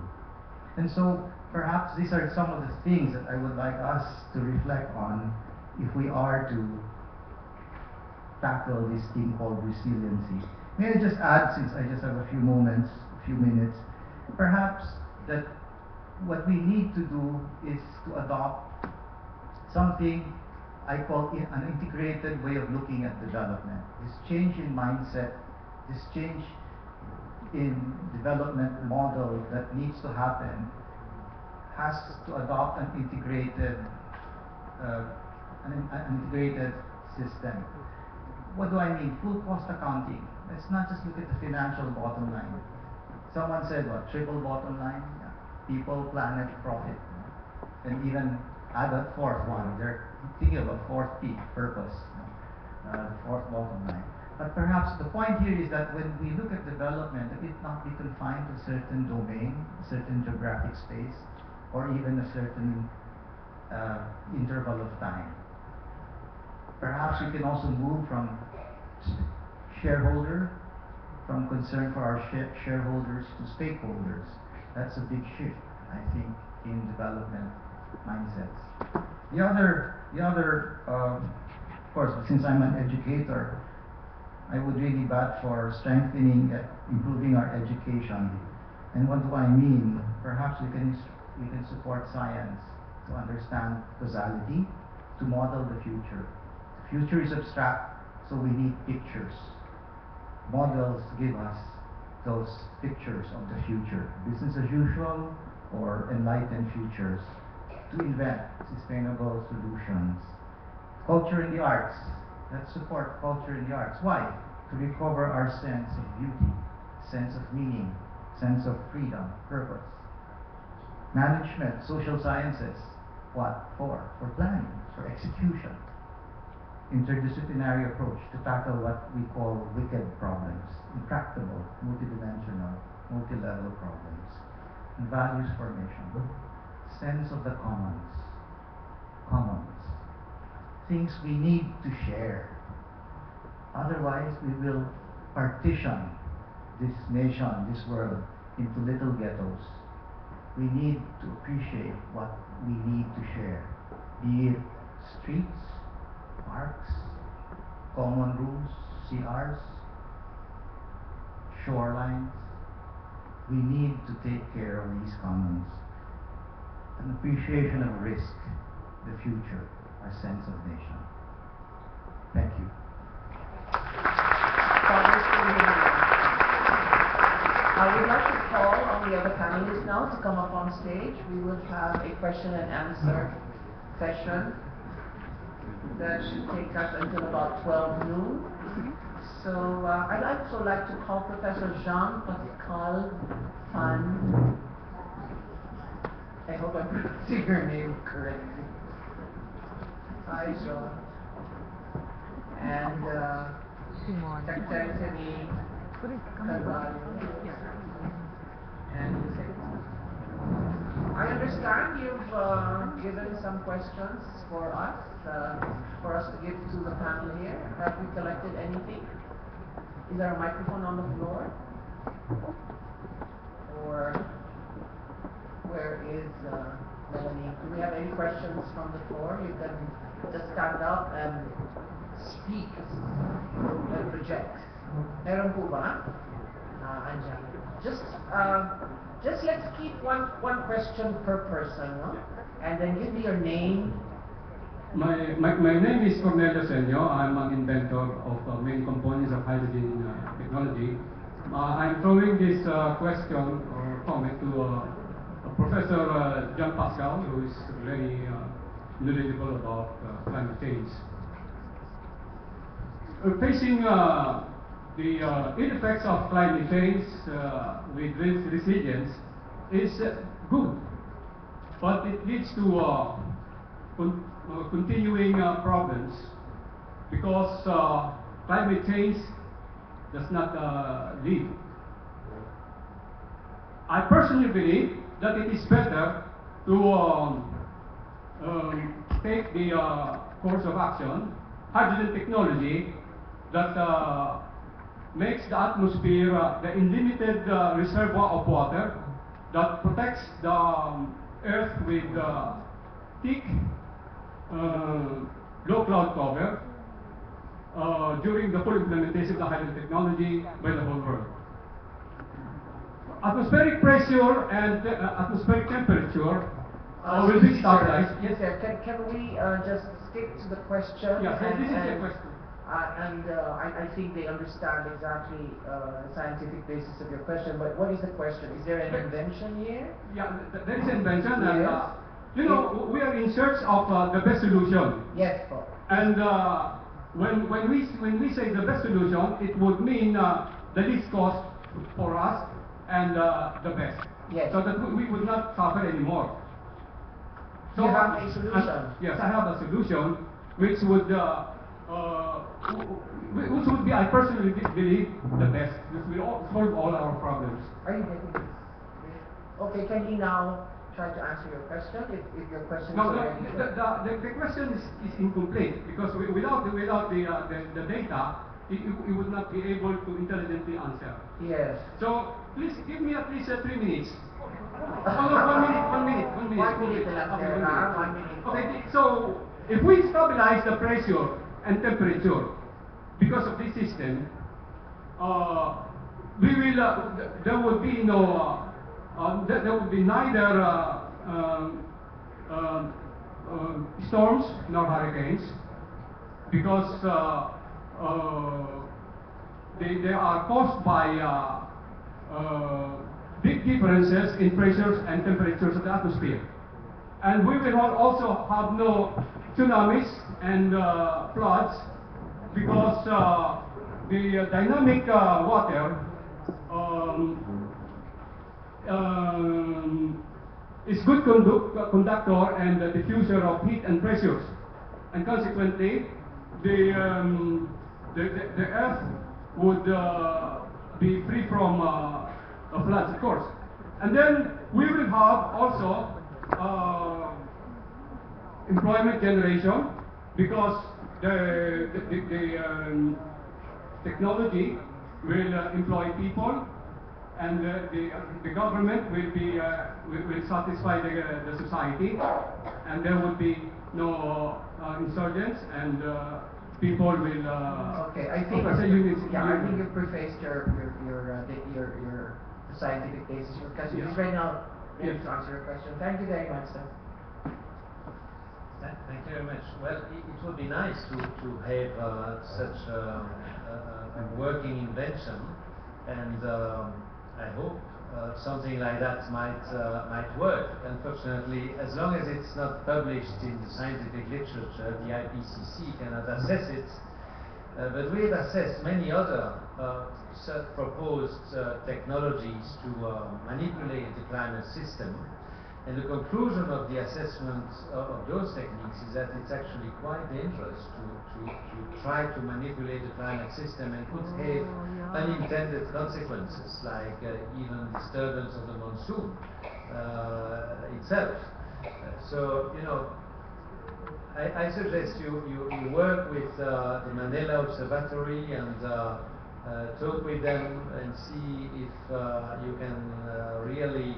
And so perhaps these are some of the things that I would like us to reflect on if we are to tackle this thing called resiliency. May I just add, since I just have a few minutes, perhaps that what we need to do is to adopt something I call an integrated way of looking at development. This change in mindset, this change in development model that needs to happen has to adopt an integrated system. What do I mean? Full cost accounting. Let's not just look at the financial bottom line. Someone said what? Triple bottom line? Yeah. People, planet, profit. And even add a fourth one. They're thinking of a fourth P, purpose. Fourth bottom line. But perhaps the point here is that when we look at development, it not be confined to a certain domain, a certain geographic space, or even a certain interval of time. Perhaps we can also move from shareholder, from concern for our shareholders to stakeholders. That's a big shift, I think, in development mindsets. The other, of course, since I'm an educator, I would really bat for strengthening, improving our education. And what do I mean? Perhaps we can support science to understand causality, to model the future. The future is abstract, so we need pictures. models give us those pictures of the future, business as usual or enlightened futures, to invent sustainable solutions. Culture in the arts, let's support culture in the arts. Why? To recover our sense of beauty, sense of meaning, sense of freedom, purpose. Management, social sciences, what for? For planning, for execution. Interdisciplinary approach to tackle what we call wicked problems, intractable, multidimensional, multi-level problems. And values formation, sense of the commons, things we need to share. Otherwise, we will partition this nation, this world, into little ghettos. We need to appreciate what we need to share, be it streets, parks, common rooms, CRs, shorelines. We need to take care of these commons. An appreciation of risk, the future, our sense of nation. Thank you. I would like to call on the other panelists now to come up on stage. We will have a question and answer session that should take us until about 12 noon. So I'd also like to call Professor Jean-Pascal Fan. I hope I'm pronouncing your name correctly. Hi, Jean. And Secretary Sini Carvalho. And the Secretary. I understand you've given some questions for us to give to the panel here. Have we collected anything? Is there a microphone on the floor? Or where is Melanie? Do we have any questions from the floor? You can just stand up and speak and project. Meron po ba? Andyan. Just let's keep one question per person, no? And then give me your name. My name is Cornelio Senio. I'm an inventor of main components of hydrogen technology. I'm throwing this question or comment to Professor Jean Pascal, who is very knowledgeable about climate change. Facing the ill effects of climate change with resilience is good, but it leads to continuing problems because climate change does not leave. I personally believe that it is better to take the course of action, hydrogen technology, that makes the atmosphere the unlimited reservoir of water that protects the earth with thick low cloud cover during the full implementation of the hydrogen technology by the whole world. Atmospheric pressure and atmospheric temperature will be stabilized. Yes, sir. Can we just stick to the question? Yes, this is the question. I think they understand exactly the scientific basis of your question, but what is the question? Is there an invention here? Yeah, there is an invention, yes. And you know, we are in search of the best solution. Yes, Paul. And when we say the best solution, it would mean the least cost for us and the best. Yes. So that we would not suffer anymore. So you have a solution? Yes, I have a solution which would be, I personally believe, the best. This will solve all our problems. Are you getting this? Okay, can he now try to answer your question? If your question No, is the question is incomplete because without the data, you would not be able to intelligently answer. Yes. So please give me at least 3 minutes. Oh, no, 1 minute. 1 minute. 1 minute. Okay, so if we stabilize the pressure and temperature because of this system, we will. There will be no. There will be neither storms nor hurricanes because they are caused by big differences in pressures and temperatures of the atmosphere. And we will also have no tsunamis and floods because the dynamic water is good conductor and diffuser of heat and pressures, and consequently, the earth would be free from floods, of course. And then we will have also employment generation because the technology will employ people, and the government will be will satisfy the society, and there would be no insurgents, and people will. Okay, I think I think you prefaced your scientific basis because Yeah. he's right now ready Yes. to answer your question. Thank you very much, sir. Thank you very much. Well, it would be nice to have such a working invention, and I hope something like that might work. Unfortunately, as long as it's not published in the scientific literature, the IPCC cannot assess it. But we have assessed many other proposed technologies to manipulate the climate system. And the conclusion of the assessment of those techniques is that it's actually quite dangerous to try to manipulate the climate system and could have unintended consequences, like even disturbance of the monsoon itself. So, you know, I suggest you work with the Mandela Observatory and talk with them and see if you can really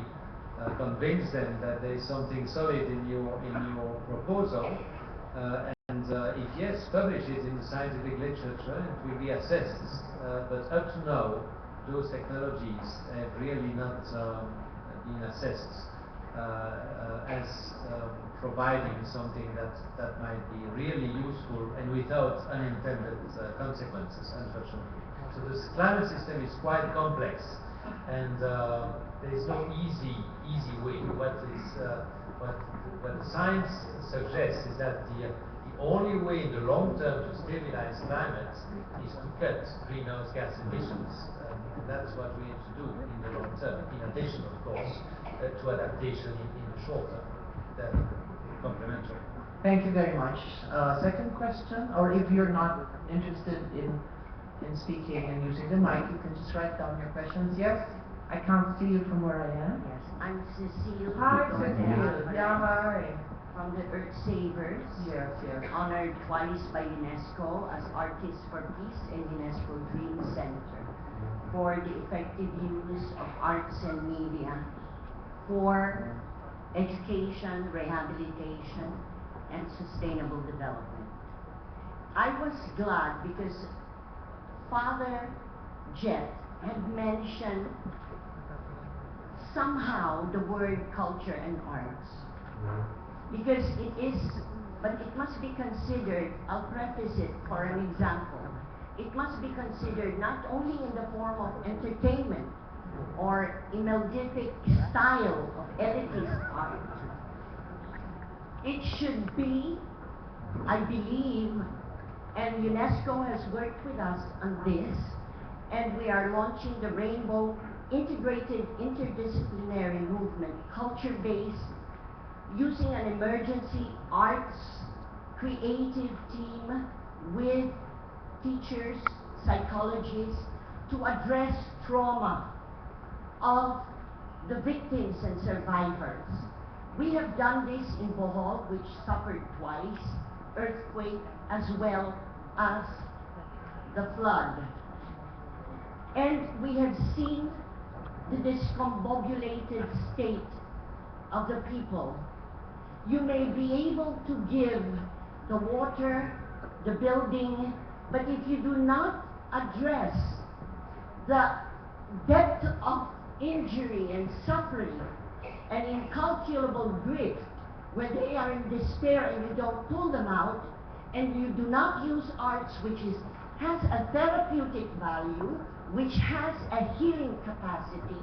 convince them that there is something solid in your proposal, and if yes, publish it in the scientific literature and it will be assessed. But up to now, those technologies have really not been assessed as providing something that might be really useful and without unintended consequences, unfortunately. So the climate system is quite complex, and there is no easy way. What the science suggests is that the only way in the long term to stabilize climate is to cut greenhouse gas emissions, and that's what we need to do in the long term. In addition, of course, to adaptation in the short term. They're complementary. Thank you very much. Second question, or if you're not interested in speaking and using the mic, you can just write down your questions. Yes? I can't see you from where I am. Yes, I'm Cecile. Hi, Dordea, Cecile. Yeah, hi. From the Earth Savers. Yes, yes. Honored twice by UNESCO as Artists for Peace and UNESCO Dream Center for the effective use of arts and media for education, rehabilitation, and sustainable development. I was glad because Father Jet had mentioned somehow the word culture and arts, because it is, but it must be considered, I'll preface it for an example, it must be considered not only in the form of entertainment or emulsific style of elitist art. It should be, I believe, and UNESCO has worked with us on this, and we are launching the Rainbow Integrated Interdisciplinary Movement, culture-based, using an emergency arts creative team with teachers, psychologists, to address trauma of the victims and survivors. We have done this in Bohol, which suffered twice, earthquake as well as the flood. And we have seen the discombobulated state of the people. You may be able to give the water, the building, but if you do not address the depth of injury and suffering and incalculable grief, where they are in despair and you don't pull them out, and you do not use arts, which is has a therapeutic value, which has a healing capacity,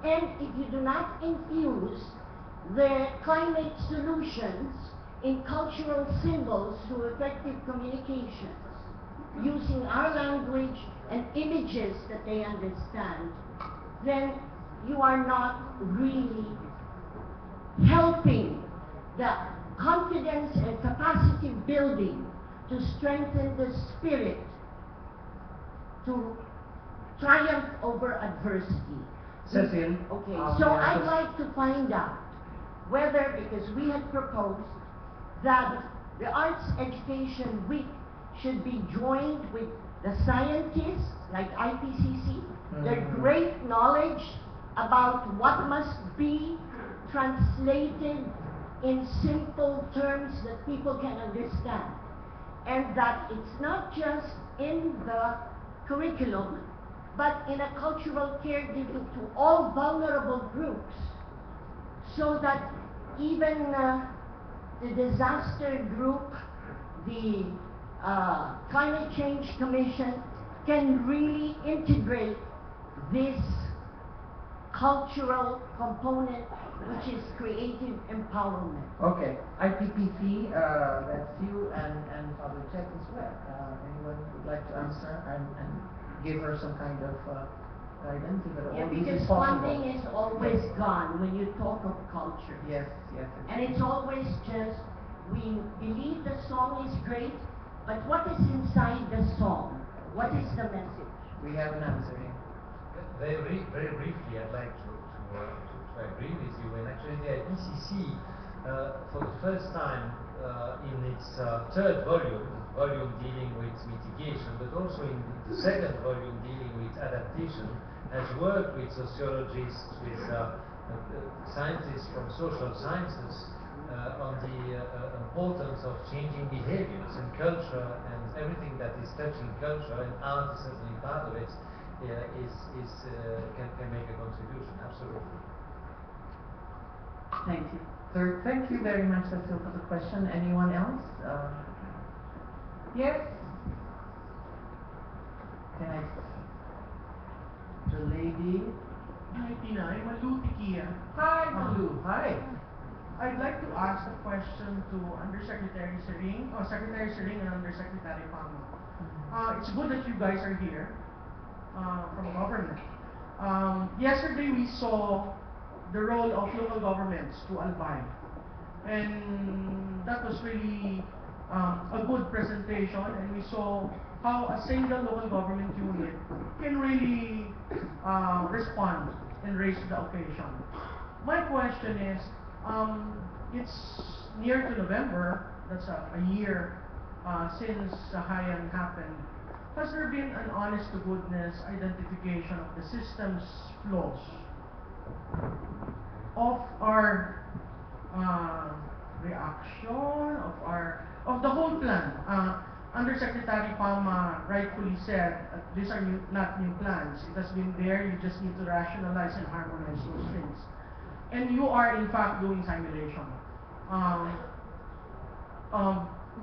and if you do not infuse the climate solutions in cultural symbols through effective communications, using our language and images that they understand, then you are not really helping the confidence and capacity building to strengthen the spirit to triumph over adversity. Cecil, Okay, may so I I'd just- like to find out whether, because we had proposed that the Arts Education Week should be joined with the scientists like IPCC, their great knowledge about what must be translated in simple terms that people can understand, and that it's not just in the curriculum, but in a cultural caregiving to all vulnerable groups, so that even the disaster group, the Climate Change Commission can really integrate this cultural component, which is creative empowerment. Okay, IPPC, that's you and Father Chet as well. Anyone would like to answer and give her some kind of guidance if at all Yeah, this because is possible? funding is always gone when you talk of culture. Yes, yes. And it's always just, we believe the song is great, but what is inside the song? What is the message? We have an answer here. Very briefly, I'd like to agree with you. And actually, the IPCC, for the first time in its third volume dealing with mitigation, but also in the second volume dealing with adaptation, has worked with sociologists, with scientists from social sciences on the importance of changing behaviors and culture and everything that is touching culture, and art is certainly part of it. Can make a contribution, absolutely. Thank you. Third, thank you very much, Cecil, for the question. Anyone else? Yes? Can I? The lady. Hi, Tina. I'm Malu Tikia. Hi, Malu. Hi. I'd like to ask a question to Undersecretary Sering, or Secretary Sering and Undersecretary Pama. It's good that you guys are here from government. Yesterday we saw the role of local governments to Albay, and that was really a good presentation, and we saw how a single local government unit can really respond and raise the occasion. My question is, it's near to November, that's a year since Sahayan happened. Has there been an honest to goodness identification of the system's flaws, of our reaction, of the whole plan? Undersecretary Pama rightfully said these are not new plans. It has been there, you just need to rationalize and harmonize those things. And you are in fact doing simulation.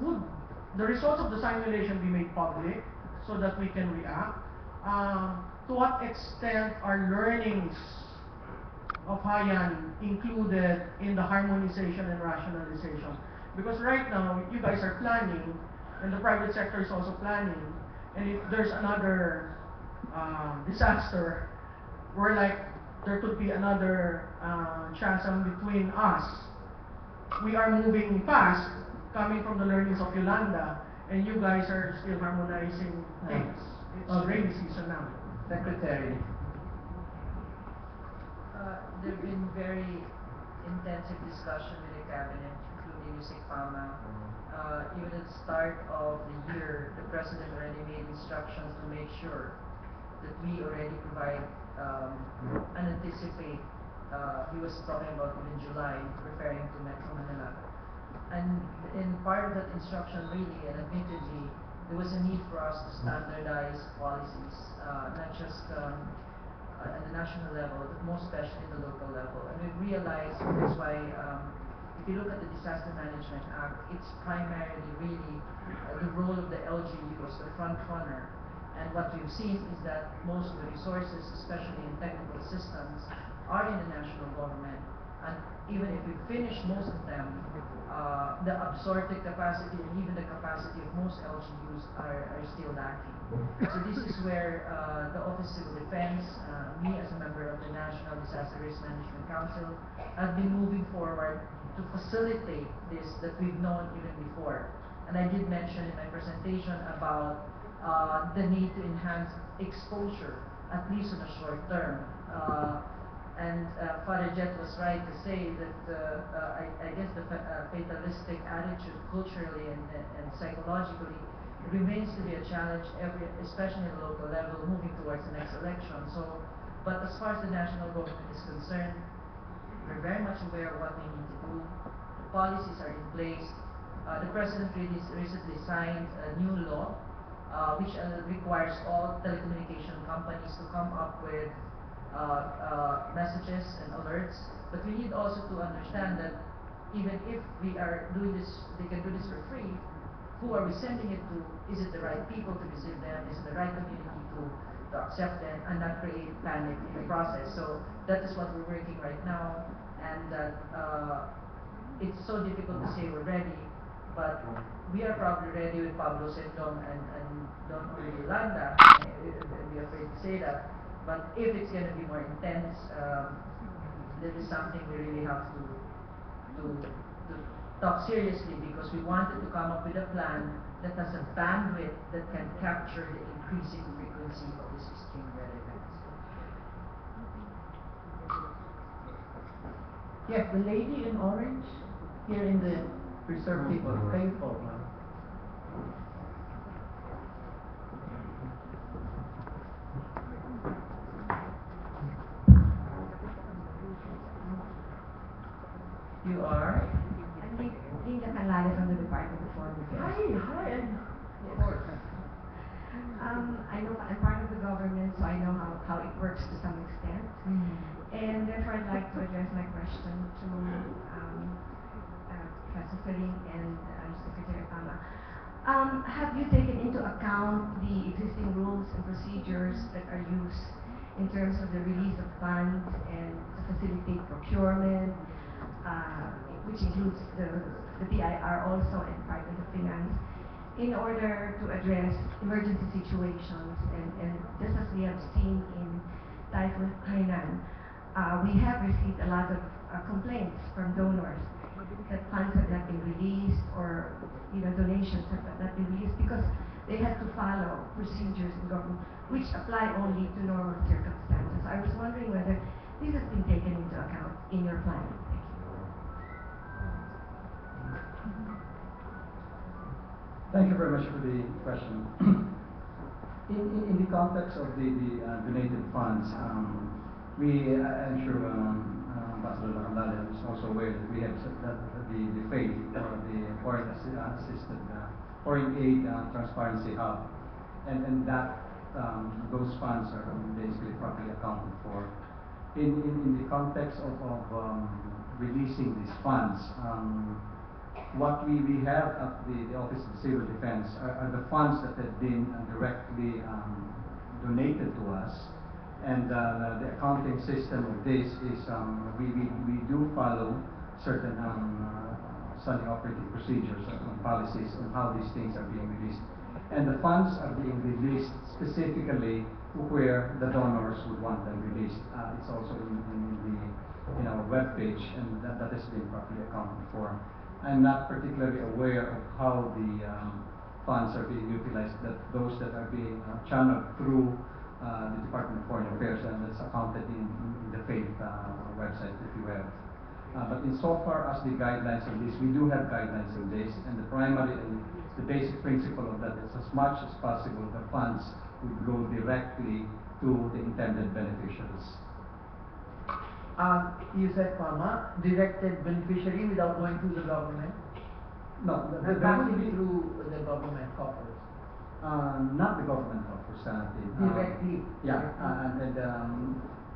Would the results of the simulation be made public so that we can react? To what extent are learnings of Hayan included in the harmonization and rationalization? Because right now, you guys are planning, and the private sector is also planning, and if there's another disaster, we're like, there could be another chasm between us. We are moving fast, coming from the learnings of Yolanda, and you guys are still harmonizing things. It's rainy season now. Secretary. There have been very intensive discussion with the cabinet, including Yusek Pama. Even at the start of the year, the President already made instructions to make sure that we already provide and anticipate. He was talking about even July, referring to Metro Manila. And in part of that instruction, really, and admittedly, there was a need for us to standardize policies, not just at the national level, but most especially at the local level. And we've realized, that's why if you look at the Disaster Management Act, it's primarily really the role of the LGUs, the front runner. And what we've seen is that most of the resources, especially in technical systems, are in the national government. And even if we finish most of them, the absorptive capacity and even the capacity of most LGUs are still lacking. So this is where the Office of Civil Defense, me as a member of the National Disaster Risk Management Council, have been moving forward to facilitate this that we've known even before. And I did mention in my presentation about the need to enhance exposure, at least in the short term. And Father Jet was right to say that I guess the fatalistic attitude culturally and psychologically remains to be a challenge, especially at the local level, moving towards the next election. So, but as far as the national government is concerned, we're very much aware of what we need to do. The policies are in place. The President recently signed a new law which requires all telecommunication companies to come up with messages and alerts. But we need also to understand that even if we are doing this, they can do this for free, who are we sending it to? Is it the right people to receive them? Is it the right community to accept them and not create panic in the process? So that is what we're working right now, and it's so difficult to say we're ready, but we are probably ready with Pablo Sendong and Don Yolanda. I'd be afraid to say that. But if it's going to be more intense, this is something we really have to talk seriously, because we wanted to come up with a plan that has a bandwidth that can capture the increasing frequency of these extreme weather events. Yes, the lady in orange here in the reserve table. Kayo po, ma'am. You are? I'm Linda Canlale from the Department of Foreign Affairs. Hi, Of course. I know I'm part of the government, so I know how it works to some extent. And therefore, I'd like to address my question to Professor Saring and Secretary Pama. Have you taken into account the existing rules and procedures that are used in terms of the release of funds and to facilitate procurement, which includes the BIR also and Department of Finance, in order to address emergency situations? And just as we have seen in Typhoon Hainan, we have received a lot of complaints from donors that funds have not been released, or donations have not been released because they have to follow procedures in government which apply only to normal circumstances. I was wondering whether this has been taken into account in your plan. Thank you very much for the question. In the context of the donated funds, I'm sure Ambassador Lacandale is also aware that we have that the FAID, or the Foreign Assisted Foreign Aid Transparency Hub, and that those funds are basically properly accounted for. In the context of releasing these funds, what we have at the Office of Civil Defense are the funds that have been directly donated to us, and the accounting system of this is we do follow certain standing operating procedures and policies on how these things are being released, and the funds are being released specifically to where the donors would want them released. It's also in our webpage, and that has been properly accounted for. I'm not particularly aware of how the funds are being utilized, those that are being channeled through the Department of Foreign Affairs, and that's accounted in the FAID website if you have. But insofar as the guidelines on this, we do have guidelines on this, and the primary and the basic principle of that is, as much as possible, the funds would go directly to the intended beneficiaries. You said, Pama, directed beneficiary without going through the government? No, Directly through the government coffers. Not the government coffers. Directly. Yeah, and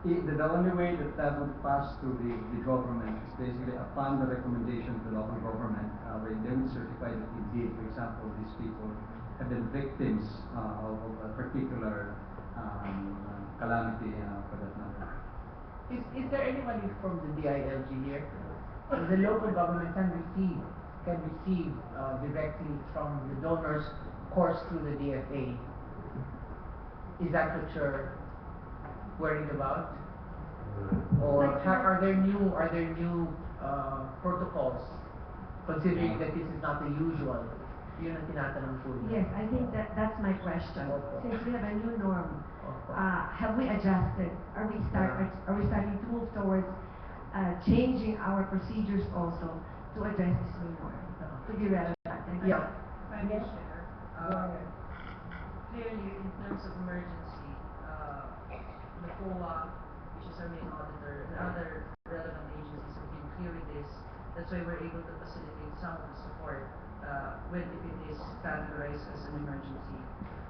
The only way that that would pass through the government is basically upon the recommendation of the local government, where they would certify that indeed, for example, these people have been victims of a particular calamity for that matter. Is there anybody from the DILG here? The local government can receive directly from the donors course through the DFA. Is that what you're worried about? Or are there new protocols, considering that this is not the usual? Yun ang tinatanong po niya. Yes, I think that's my question. Since we have a new norm, Opo. have we adjusted? Are we starting to move towards changing our procedures also to address this new norm, to be relevant? And Yeah. If I may share, clearly in terms of emergency, the COA, which is our main auditor, and other relevant agencies have been clear with this. That's why we're able to facilitate some of the support when if it is categorized as an emergency.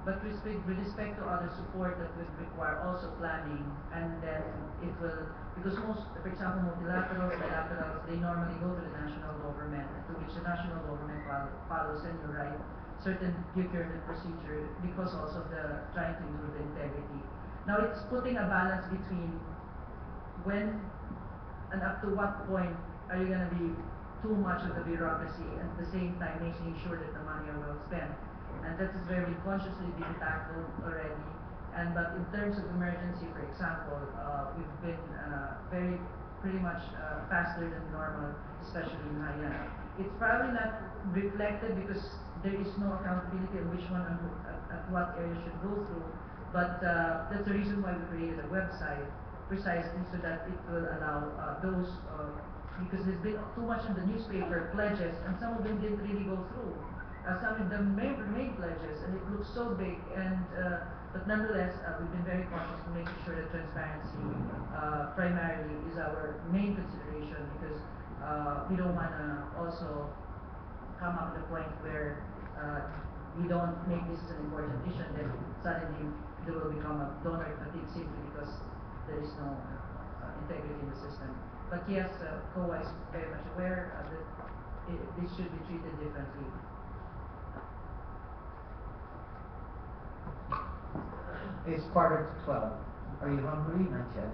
But with respect to other support that would require also planning, and then it will, because most, for example, multilaterals, bilaterals, they normally go to the national government, to which the national government follows, and you're right, certain procurement procedure, because also the trying to improve the integrity. Now it's putting a balance between when and up to what point are you going to be too much of the bureaucracy, and at the same time making sure that the money are well spent. And that is very consciously being tackled already. But in terms of emergency, for example, we've been pretty much faster than normal, especially in Haiyan. It's probably not reflected because there is no accountability on which one and at what area should go through. But that's the reason why we created a website, precisely so that it will allow those, because there's been too much in the newspaper pledges, and some of them didn't really go through. Some of them may remain pledges, and it looks so big. But nonetheless, we've been very cautious to making sure that transparency primarily is our main consideration, because we don't want to also come up to the point where we don't make this as an important issue, and then suddenly there will become a donor fatigue simply because there is no integrity in the system. But yes, COA is very much aware that this should be treated differently. It's quarter to 12. Are you hungry? Not yet.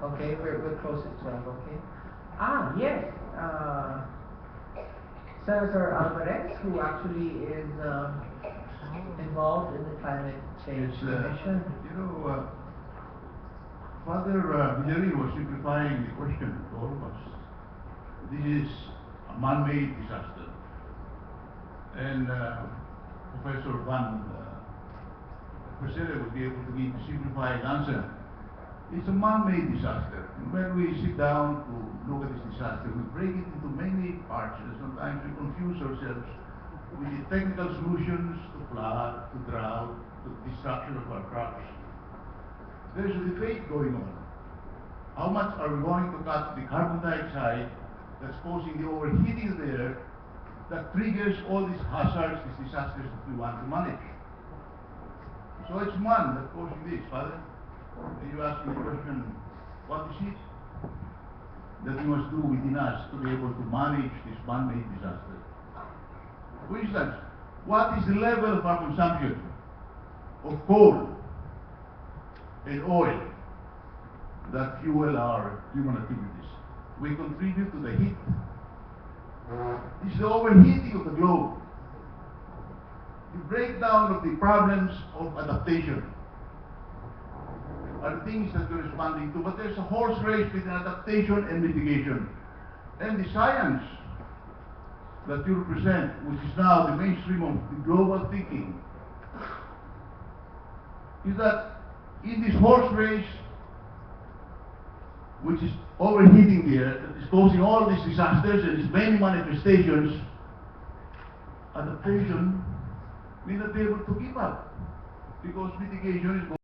Okay, we're close to 12, okay? Yes. Senator Alvarez, who actually is involved in the Climate Change Commission. Father Villari was simplifying the question to all of us. This is a man-made disaster. And Professor Van Persele would be able to give a simplified answer. It's a man-made disaster. And when we sit down to look at this disaster, we break it into many parts, and sometimes we confuse ourselves with the technical solutions to flood, to drought, to destruction of our crops. There is a debate going on. How much are we going to cut the carbon dioxide that's causing the overheating of the air that triggers all these hazards, these disasters that we want to manage? So it's man that's causing this, Father. And you ask me the question, what is it that we must do within us to be able to manage this man-made disaster? For instance, what is the level of our consumption of coal and oil that fuel our human activities? We contribute to the heat. It's the overheating of the globe. The breakdown of the problems of adaptation are the things that we're responding to, but there's a horse race between adaptation and mitigation. And the science that you represent, which is now the mainstream of the global thinking, is that in this horse race, which is overheating the earth, that is causing all these disasters and its many manifestations, adaptation may not be able to keep up, because mitigation is